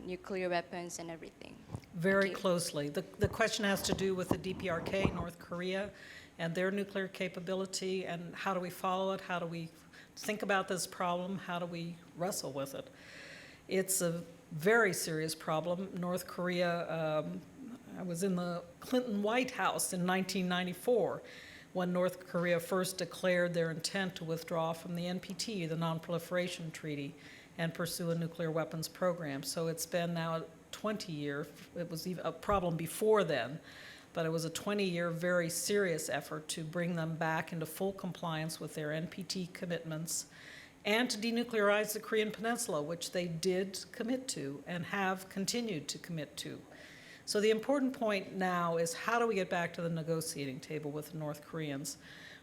nuclear weapons and everything? Very closely. The question has to do with the DPRK, North Korea, and their nuclear capability, and how do we follow it? How do we think about this problem? How do we wrestle with it? It's a very serious problem. North Korea, I was in the Clinton White House in 1994 when North Korea first declared their intent to withdraw from the NPT, the Nonproliferation Treaty, and pursue a nuclear weapons program. So it's been now 20-year, it was even a problem before then, but it was a 20-year very serious effort to bring them back into full compliance with their NPT commitments and to denuclearize the Korean Peninsula, which they did commit to and have continued to commit to. So the important point now is how do we get back to the negotiating table with the North Koreans?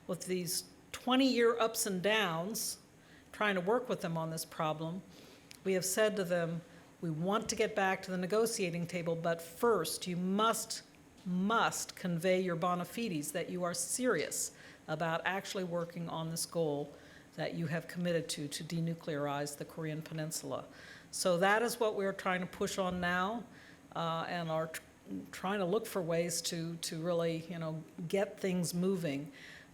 With these 20-year ups and downs, trying to work with them on this problem, we have said to them, we want to get back to the negotiating table, but first you must convey your bona fides that you are serious about actually working on this goal that you have committed to denuclearize the Korean Peninsula. So that is what we're trying to push on now, and are trying to look for ways to really, get things moving.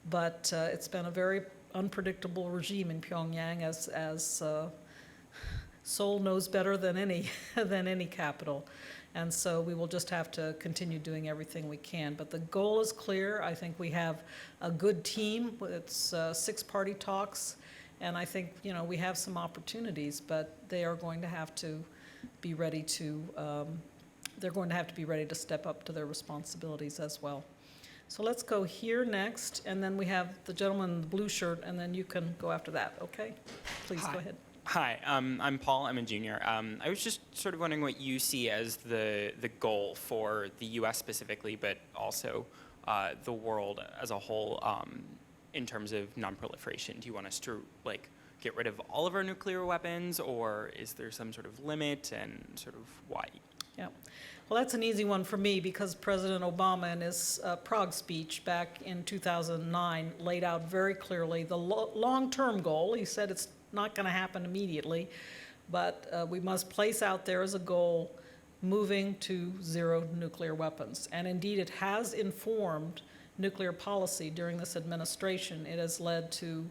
But it's been a very unpredictable regime in Pyongyang, as Seoul knows better than any capital. And so we will just have to continue doing everything we can. But the goal is clear. I think we have a good team. It's 6-party talks. And I think, we have some opportunities, but they are going to have to be ready to, step up to their responsibilities as well. So let's go here next, and then we have the gentleman in the blue shirt, and then you can go after that, okay? Please go ahead. Hi, I'm Paul. I'm a junior. I was just sort of wondering what you see as the goal for the U.S. specifically, but also the world as a whole in terms of nonproliferation. Do you want us to get rid of all of our nuclear weapons, or is there some sort of limit, and sort of why? Yeah. Well, that's an easy one for me because President Obama in his Prague speech back in 2009 laid out very clearly the long-term goal. He said it's not going to happen immediately, but we must place out there as a goal moving to zero nuclear weapons. And indeed, it has informed nuclear policy during this administration. It has led to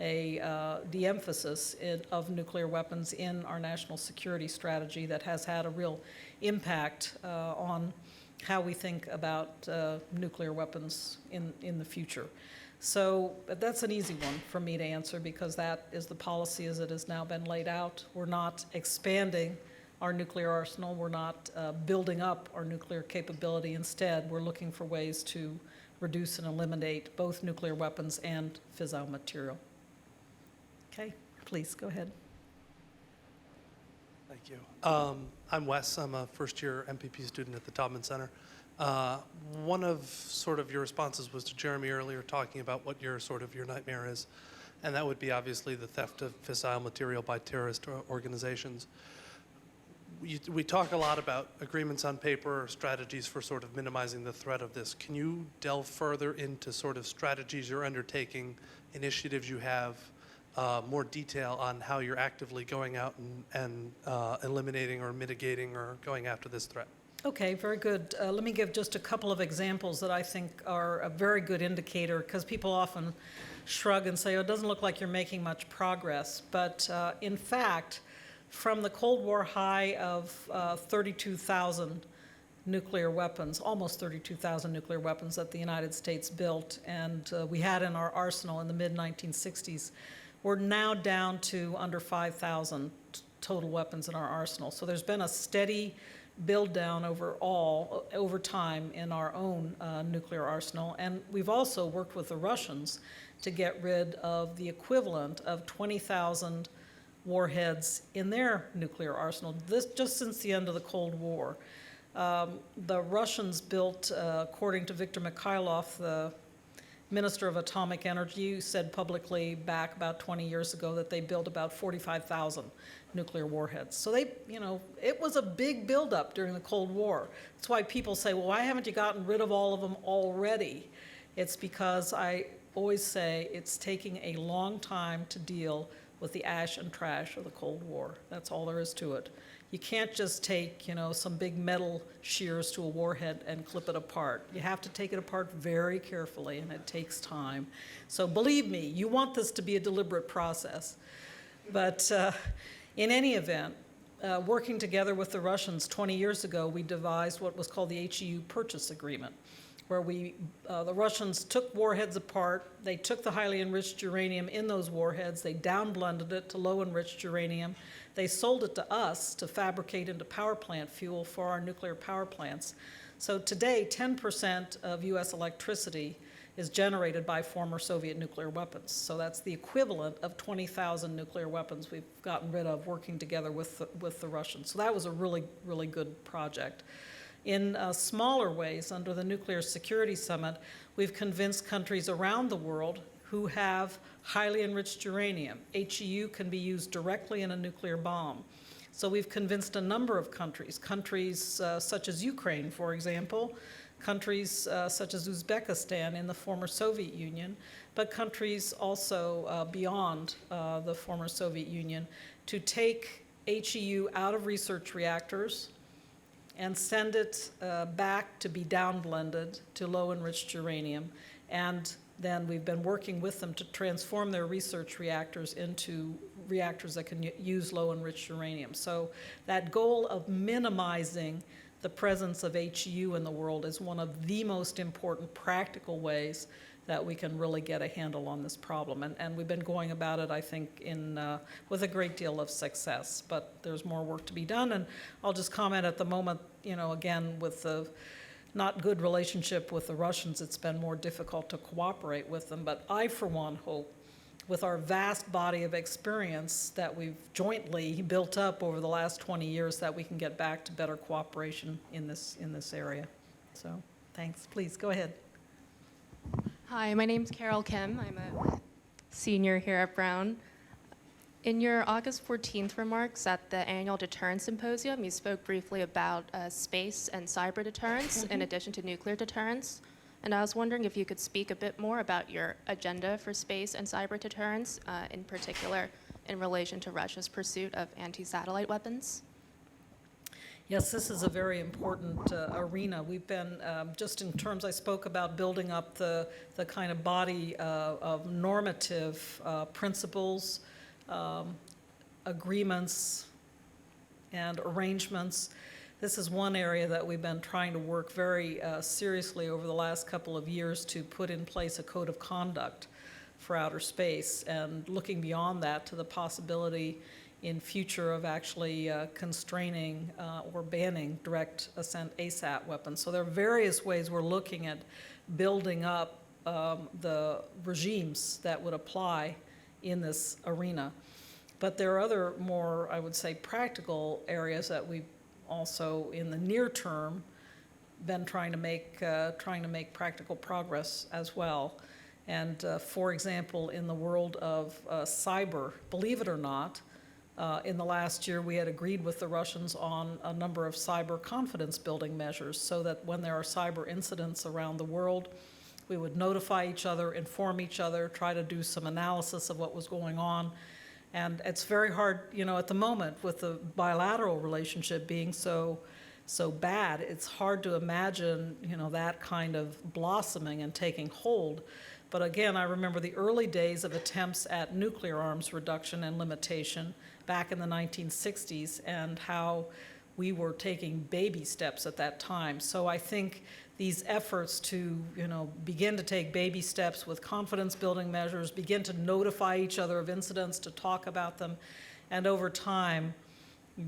a de-emphasis of nuclear weapons in our national security strategy that has had a real impact on how we think about nuclear weapons in the future. So that's an easy one for me to answer because that is the policy as it has now been laid out. We're not expanding our nuclear arsenal. We're not building up our nuclear capability. Instead, we're looking for ways to reduce and eliminate both nuclear weapons and fissile material. Okay, please go ahead. Thank you. I'm Wes. I'm a first-year MPP student at the Taubman Center. One of sort of your responses was to Jeremy earlier talking about what your nightmare is, and that would be obviously the theft of fissile material by terrorist organizations. We talk a lot about agreements on paper, strategies for sort of minimizing the threat of this. Can you delve further into sort of strategies you're undertaking, initiatives you have, more detail on how you're actively going out and eliminating or mitigating or going after this threat? Okay, very good. Let me give just a couple of examples that I think are a very good indicator, because people often shrug and say, oh, it doesn't look like you're making much progress. But in fact, from the Cold War high of 32,000 nuclear weapons, almost 32,000 nuclear weapons that the United States built and we had in our arsenal in the mid-1960s, we're now down to under 5,000 total weapons in our arsenal. So there's been a steady build down over time in our own nuclear arsenal. And we've also worked with the Russians to get rid of the equivalent of 20,000 warheads in their nuclear arsenal, this just since the end of the Cold War. The Russians built, according to Viktor Mikhailov, the Minister of Atomic Energy, said publicly back about 20 years ago that they built about 45,000 nuclear warheads. So they, it was a big buildup during the Cold War. That's why people say, well, why haven't you gotten rid of all of them already? It's because I always say it's taking a long time to deal with the ash and trash of the Cold War. That's all there is to it. You can't just take, some big metal shears to a warhead and clip it apart. You have to take it apart very carefully, and it takes time. So believe me, you want this to be a deliberate process. But in any event, working together with the Russians 20 years ago, we devised what was called the HEU Purchase Agreement, where the Russians took warheads apart, they took the highly enriched uranium in those warheads, they downblended it to low enriched uranium, they sold it to us to fabricate into power plant fuel for our nuclear power plants. So today, 10% of US electricity is generated by former Soviet nuclear weapons. So that's the equivalent of 20,000 nuclear weapons we've gotten rid of working together with the Russians. So that was a really, really good project. In smaller ways, under the Nuclear Security Summit, we've convinced countries around the world who have highly enriched uranium. HEU can be used directly in a nuclear bomb. So we've convinced a number of countries such as Ukraine, for example, countries such as Uzbekistan in the former Soviet Union, but countries also beyond the former Soviet Union, to take HEU out of research reactors and send it back to be downblended to low-enriched uranium. And then we've been working with them to transform their research reactors into reactors that can use low-enriched uranium. So that goal of minimizing the presence of HEU in the world is one of the most important practical ways that we can really get a handle on this problem. And we've been going about it, I think, with a great deal of success. But there's more work to be done. And I'll just comment at the moment, again, with the not good relationship with the Russians, it's been more difficult to cooperate with them. But I, for one, hope with our vast body of experience that we've jointly built up over the last 20 years that we can get back to better cooperation in this area. So thanks. Please, go ahead. Hi, my name's Carol Kim. I'm a senior here at Brown. In your August 14th remarks at the annual Deterrence Symposium, you spoke briefly about space and cyber deterrence in addition to nuclear deterrence. And I was wondering if you could speak a bit more about your agenda for space and cyber deterrence, in particular in relation to Russia's pursuit of anti-satellite weapons. Yes, this is a very important arena. We've been, just in terms I spoke about building up the kind of body of normative principles, agreements, and arrangements. This is one area that we've been trying to work very seriously over the last couple of years to put in place a code of conduct for outer space, and looking beyond that to the possibility in future of actually constraining or banning direct ascent ASAT weapons. So there are various ways we're looking at building up the regimes that would apply in this arena. But there are other more, I would say, practical areas that we've also in the near term been trying to make practical progress as well. And for example, in the world of cyber, believe it or not, in the last year we had agreed with the Russians on a number of cyber confidence building measures so that when there are cyber incidents around the world, we would notify each other, inform each other, try to do some analysis of what was going on. And it's very hard, at the moment with the bilateral relationship being so bad, it's hard to imagine, that kind of blossoming and taking hold. But again, I remember the early days of attempts at nuclear arms reduction and limitation back in the 1960s and how we were taking baby steps at that time. So I think these efforts to, begin to take baby steps with confidence building measures, begin to notify each other of incidents, to talk about them, and over time,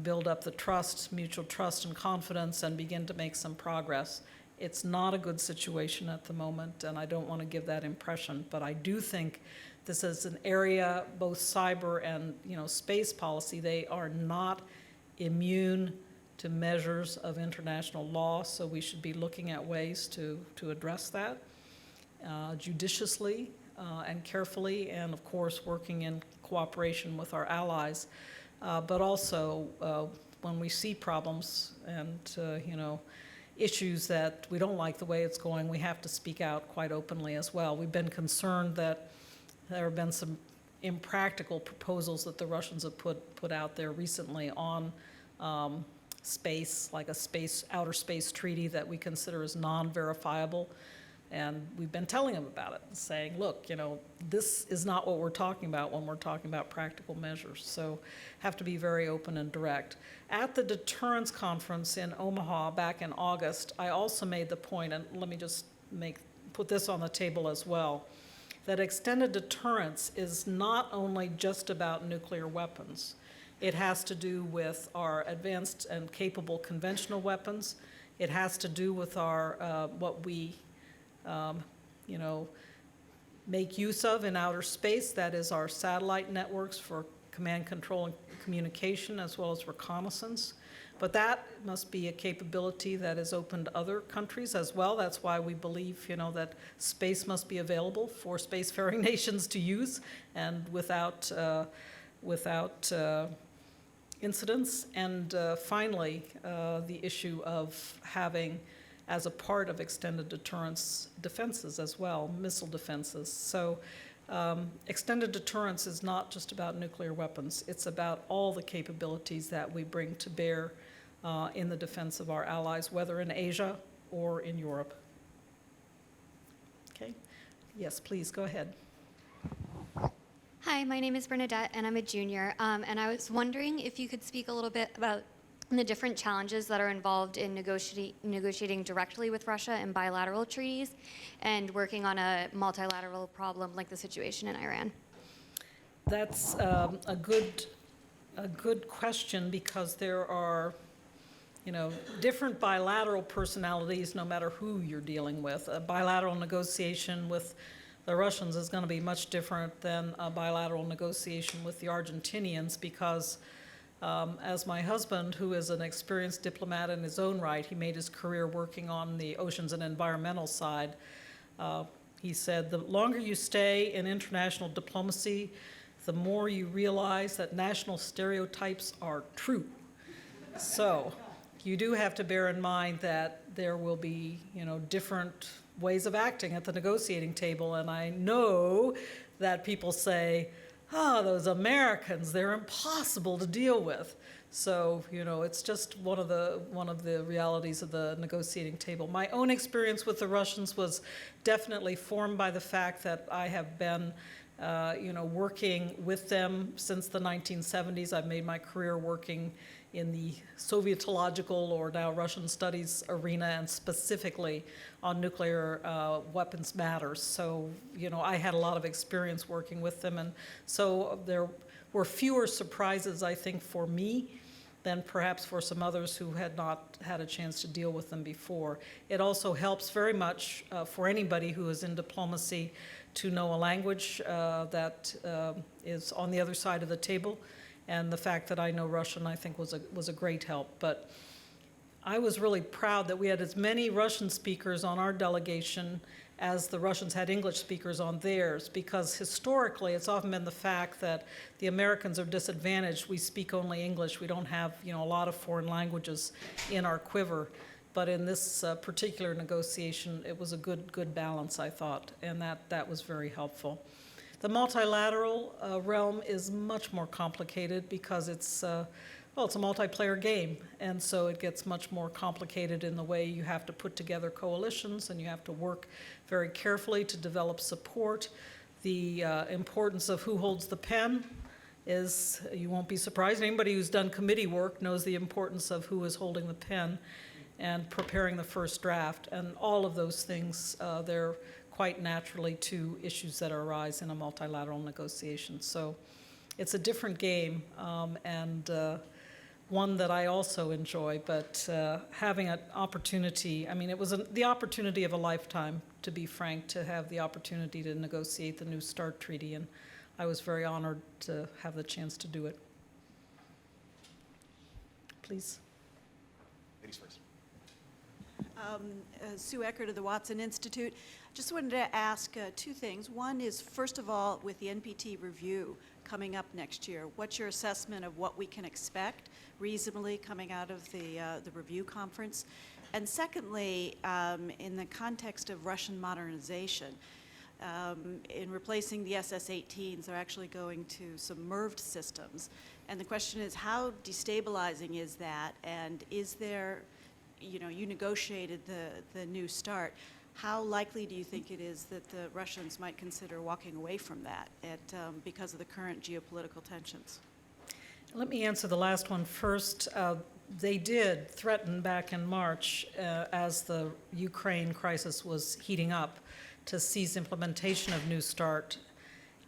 build up the trust, mutual trust and confidence, and begin to make some progress. It's not a good situation at the moment, and I don't want to give that impression, but I do think this is an area, both cyber and, space policy, they are not immune to measures of international law, so we should be looking at ways to address that judiciously and carefully, and of course working in cooperation with our allies. But also when we see problems and issues that we don't like the way it's going, we have to speak out quite openly as well. We've been concerned that there have been some impractical proposals that the Russians have put out there recently on space, like a outer space treaty that we consider as non-verifiable. And we've been telling them about it, saying, look, this is not what we're talking about when we're talking about practical measures. So have to be very open and direct. At the Deterrence Conference in Omaha back in August, I also made the point, and let me just put this on the table as well, that extended deterrence is not only just about nuclear weapons. It has to do with our advanced and capable conventional weapons. It has to do with our what we, make use of in outer space. That is our satellite networks for command, control, and communication, as well as reconnaissance. But that must be a capability that is open to other countries as well. That's why we believe, that space must be available for spacefaring nations to use, and without incidents. And finally, the issue of having, as a part of extended deterrence, defenses as well, missile defenses. So extended deterrence is not just about nuclear weapons. It's about all the capabilities that we bring to bear in the defense of our allies, whether in Asia or in Europe. Okay? Yes, please, go ahead. Hi, my name is Bernadette, and I'm a junior. And I was wondering if you could speak a little bit about the different challenges that are involved in negotiating directly with Russia in bilateral treaties and working on a multilateral problem like the situation in Iran. That's a good question, because there are, different bilateral personalities no matter who you're dealing with. A bilateral negotiation with the Russians is going to be much different than a bilateral negotiation with the Argentinians, because as my husband, who is an experienced diplomat in his own right, he made his career working on the oceans and environmental side. He said, the longer you stay in international diplomacy, the more you realize that national stereotypes are true. So you do have to bear in mind that there will be, different ways of acting at the negotiating table. And I know that people say, those Americans, they're impossible to deal with. So, it's just one of the realities of the negotiating table. My own experience with the Russians was definitely formed by the fact that I have been, working with them since the 1970s. I've made my career working in the Sovietological, or now Russian studies arena, and specifically on nuclear weapons matters. So, I had a lot of experience working with them, and so there were fewer surprises, I think, for me than perhaps for some others who had not had a chance to deal with them before. It also helps very much for anybody who is in diplomacy to know a language that is on the other side of the table. And the fact that I know Russian, I think, was a great help. But I was really proud that we had as many Russian speakers on our delegation as the Russians had English speakers on theirs, because historically it's often been the fact that the Americans are disadvantaged. We speak only English. We don't have, a lot of foreign languages in our quiver. But in this particular negotiation, it was a good balance, I thought, and that was very helpful. The multilateral realm is much more complicated because it's a multiplayer game, and so it gets much more complicated in the way you have to put together coalitions, and you have to work very carefully to develop support. The importance of who holds the pen is, you won't be surprised, anybody who's done committee work knows the importance of who is holding the pen and preparing the first draft, and all of those things, they're quite naturally two issues that arise in a multilateral negotiation. So it's a different game, and one that I also enjoy, but having an opportunity, it was the opportunity of a lifetime, to be frank, to have the opportunity to negotiate the New START treaty, and I was very honored to have the chance to do it. Please. Ladies first. Sue Eckert of the Watson Institute. Just wanted to ask two things. One is, first of all, with the NPT review coming up next year, what's your assessment of what we can expect reasonably coming out of the review conference? And secondly, in the context of Russian modernization, in replacing the SS-18s, they're actually going to some MIRV systems. And the question is, how destabilizing is that? And is there, you negotiated the New START. How likely do you think it is that the Russians might consider walking away from that because of the current geopolitical tensions? Let me answer the last one first. they did threaten back in March, as the Ukraine crisis was heating up, to cease implementation of New START.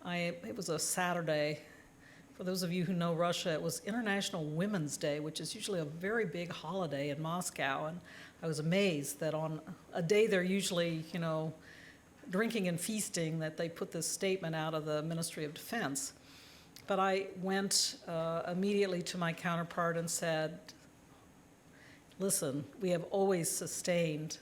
It was a Saturday. For those of you who know Russia, it was International Women's Day, which is usually a very big holiday in Moscow. And I was amazed that on a day they're usually, drinking and feasting, that they put this statement out of the Ministry of Defense. But I went immediately to my counterpart and said, listen, we have always sustained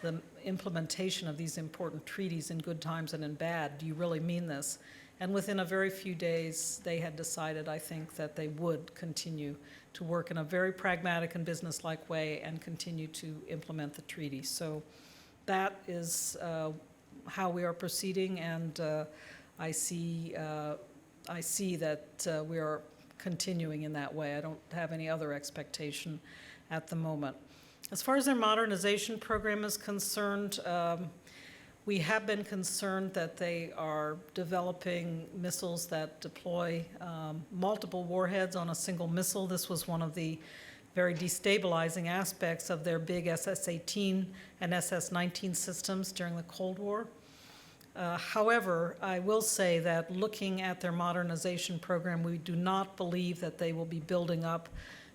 the implementation of these important treaties in good times and in bad. Do you really mean this? And within a very few days, they had decided, I think, that they would continue to work in a very pragmatic and businesslike way and continue to implement the treaty. So that is how we are proceeding, and I see that we are continuing in that way. I don't have any other expectation at the moment. As far as their modernization program is concerned, we have been concerned that they are developing missiles that deploy multiple warheads on a single missile. This was one of the very destabilizing aspects of their big SS-18 and SS-19 systems during the Cold War. However, I will say that looking at their modernization program, we do not believe that they will be building up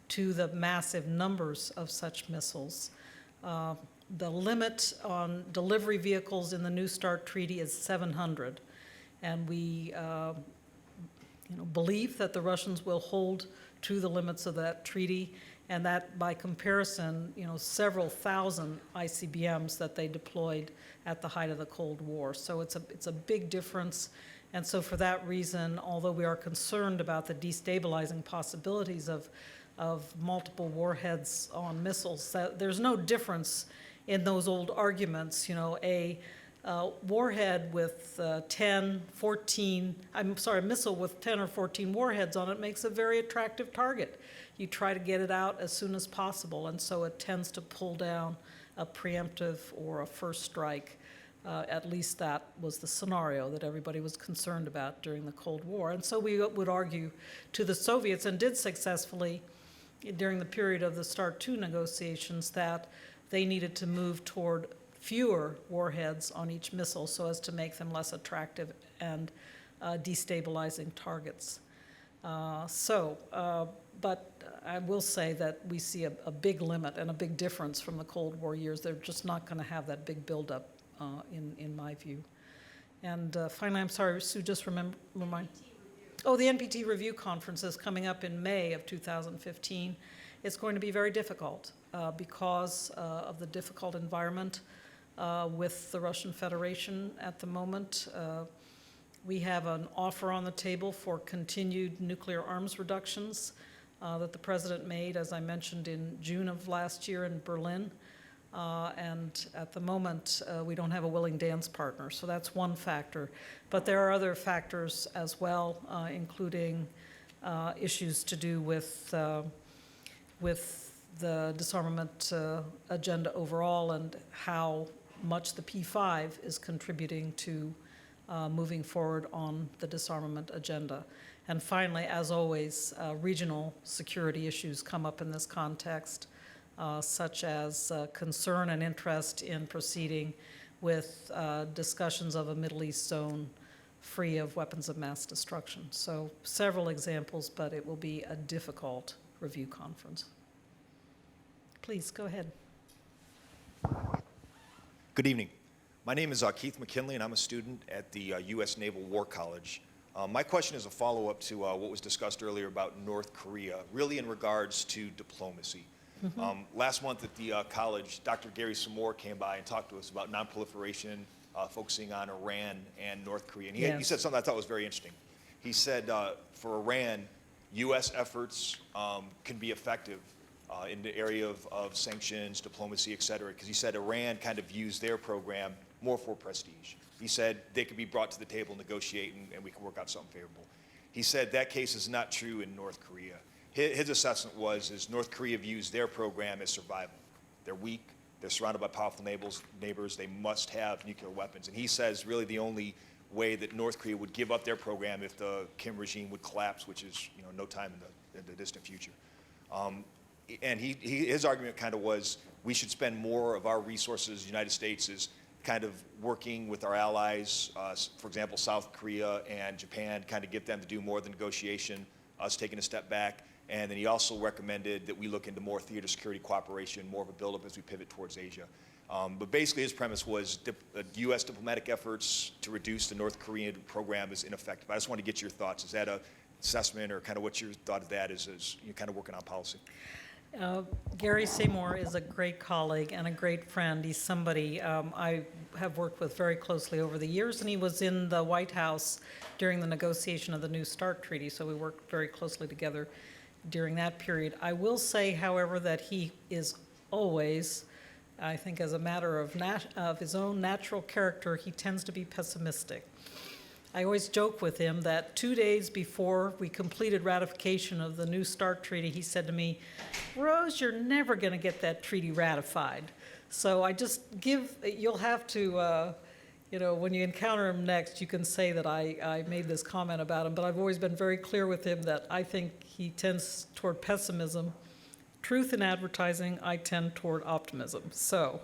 to the massive numbers of such missiles. The limit on delivery vehicles in the New START treaty is 700, and we believe that the Russians will hold to the limits of that treaty, and that by comparison, several thousand ICBMs that they deployed at the height of the Cold War. So it's a big difference, and so for that reason, although we are concerned about the destabilizing possibilities of multiple warheads on missiles, there's no difference in those old arguments. A warhead with a missile with 10 or 14 warheads on it makes a very attractive target. You try to get it out as soon as possible, and so it tends to pull down a preemptive or a first strike. At least that was the scenario that everybody was concerned about during the Cold War. And so we would argue to the Soviets, and did successfully during the period of the START II negotiations, that they needed to move toward fewer warheads on each missile so as to make them less attractive and destabilizing targets. But I will say that we see a big limit and a big difference from the Cold War years. They're just not going to have that big buildup, in my view. And finally, I'm sorry, Sue, just remind. Oh, the NPT review conference is coming up in May of 2015. It's going to be very difficult because of the difficult environment with the Russian Federation at the moment. We have an offer on the table for continued nuclear arms reductions that the president made, as I mentioned, in June of last year in Berlin. And at the moment, we don't have a willing dance partner, so that's one factor. But there are other factors as well, including issues to do with the disarmament agenda overall, and how much the P5 is contributing to moving forward on the disarmament agenda. And finally, as always, regional security issues come up in this context, such as concern and interest in proceeding with discussions of a Middle East zone free of weapons of mass destruction. So several examples, but it will be a difficult review conference. Please, go ahead. Good evening. My name is Keith McKinley, and I'm a student at the U.S. Naval War College. My question is a follow-up to what was discussed earlier about North Korea, really in regards to diplomacy. Mm-hmm. Last month at the college, Dr. Gary Samore came by and talked to us about nonproliferation, focusing on Iran and North Korea. And he said something I thought was very interesting. He said for Iran, U.S. efforts can be effective in the area of sanctions, diplomacy, et cetera, because he said Iran kind of views their program more for prestige. He said they could be brought to the table, negotiate, and we can work out something favorable. He said that case is not true in North Korea. His assessment is North Korea views their program as survival. They're weak, they're surrounded by powerful neighbors, they must have nuclear weapons. And he says really the only way that North Korea would give up their program if the Kim regime would collapse, which is no time in the distant future. his argument kind of was we should spend more of our resources, the United States is kind of working with our allies, for example, South Korea and Japan, kind of get them to do more of the negotiation, us taking a step back. And then he also recommended that we look into more theater security cooperation, more of a buildup as we pivot towards Asia. But basically his premise was U.S. diplomatic efforts to reduce the North Korean program is ineffective. I just want to get your thoughts. Is that an assessment or kind of what your thought of that is as you're kind of working on policy? Gary Seymour is a great colleague and a great friend. He's somebody I have worked with very closely over the years, and he was in the White House during the negotiation of the New START treaty, so we worked very closely together during that period. I will say, however, that he is always, I think as a matter of his own natural character, he tends to be pessimistic. I always joke with him that 2 days before we completed ratification of the New START treaty, he said to me, "Rose, you're never going to get that treaty ratified." So I just you'll have to, when you encounter him next, you can say that I made this comment about him, but I've always been very clear with him that I think he tends toward pessimism. Truth in advertising, I tend toward optimism. So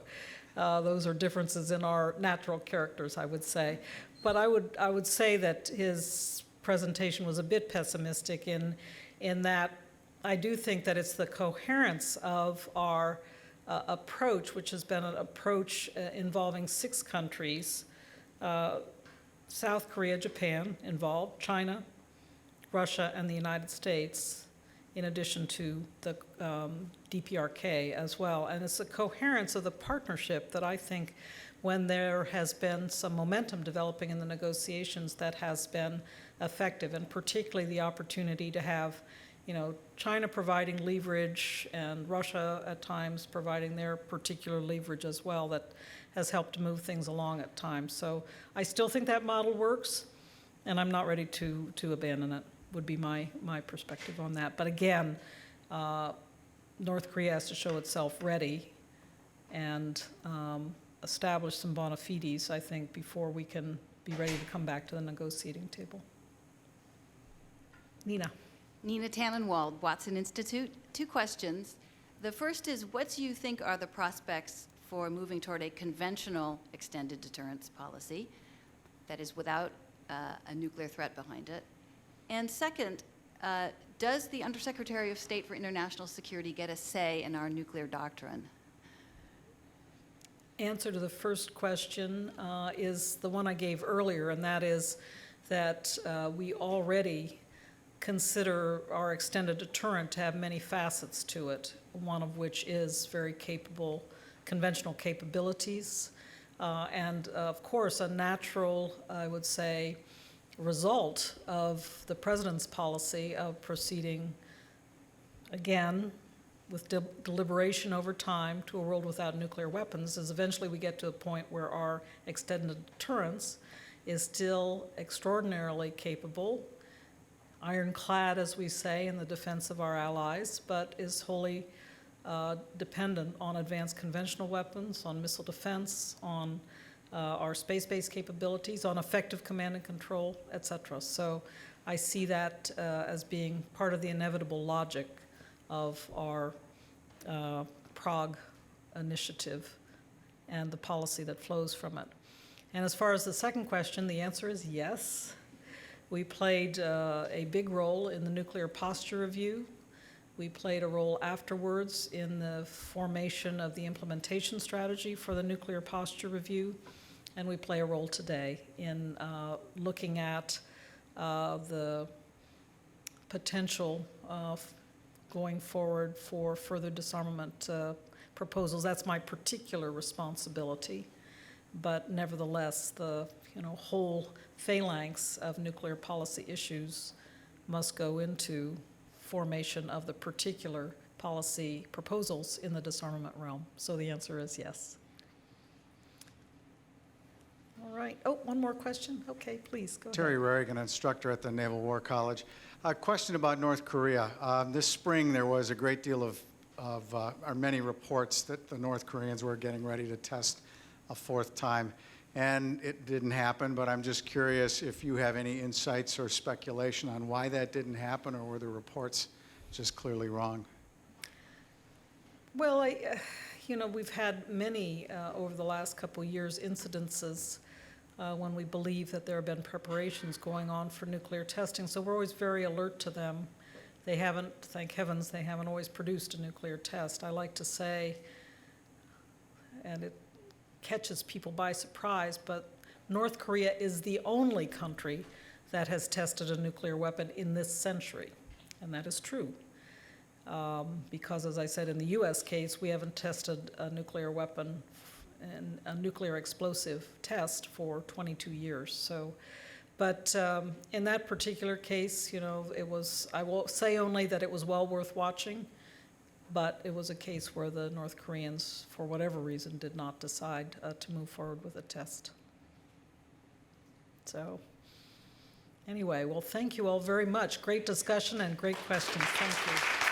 those are differences in our natural characters, I would say. But I would say that his presentation was a bit pessimistic in that I do think that it's the coherence of our approach, which has been an approach involving 6 countries, South Korea, Japan involved, China, Russia, and the United States, in addition to the DPRK as well. And it's the coherence of the partnership that I think, when there has been some momentum developing in the negotiations, that has been effective, and particularly the opportunity to have, China providing leverage and Russia at times providing their particular leverage as well, that has helped to move things along at times. So I still think that model works, and I'm not ready to abandon it, would be my perspective on that. But again, North Korea has to show itself ready and establish some bona fides, I think, before we can be ready to come back to the negotiating table. Nina. Nina Tannenwald, Watson Institute. 2 questions. The first is, what do you think are the prospects for moving toward a conventional extended deterrence policy that is without a nuclear threat behind it? And second, does the Undersecretary of State for International Security get a say in our nuclear doctrine? Answer to the first question is the one I gave earlier, and that is that we already consider our extended deterrent to have many facets to it, one of which is very capable conventional capabilities, and of course a natural, I would say, result of the President's policy of proceeding, again, with deliberation over time to a world without nuclear weapons, is eventually we get to a point where our extended deterrence is still extraordinarily capable, ironclad, as we say, in the defense of our allies, but is wholly dependent on advanced conventional weapons, on missile defense, on our space-based capabilities, on effective command and control, et cetera. So I see that as being part of the inevitable logic of our Prague initiative and the policy that flows from it. And as far as the second question, the answer is yes. We played a big role in the nuclear posture review. We played a role afterwards in the formation of the implementation strategy for the nuclear posture review. And we play a role today in looking at the potential going forward for further disarmament proposals. That's my particular responsibility. But nevertheless, the whole phalanx of nuclear policy issues must go into formation of the particular policy proposals in the disarmament realm. So the answer is yes. All right. Oh, one more question. Okay, please, go Terry ahead. Reagan, instructor at the Naval War College. A question about North Korea. This spring, there was a great deal or many reports that the North Koreans were getting ready to test a 4th time. And it didn't happen, but I'm just curious if you have any insights or speculation on why that didn't happen, or were the reports just clearly wrong? Well, we've had many over the last couple of years incidences when we believe that there have been preparations going on for nuclear testing. So we're always very alert to them. They haven't, thank heavens, they haven't always produced a nuclear test. I like to say, and it catches people by surprise, but North Korea is the only country that has tested a nuclear weapon in this century, and that is true. Because, as I said, in the U.S. case, we haven't tested a nuclear weapon and a nuclear explosive test for 22 years. So, but in that particular case, it was, I will say only that it was well worth watching, but it was a case where the North Koreans, for whatever reason, did not decide to move forward with a test. So, anyway, well, thank you all very much. Great discussion and great questions. Thank you.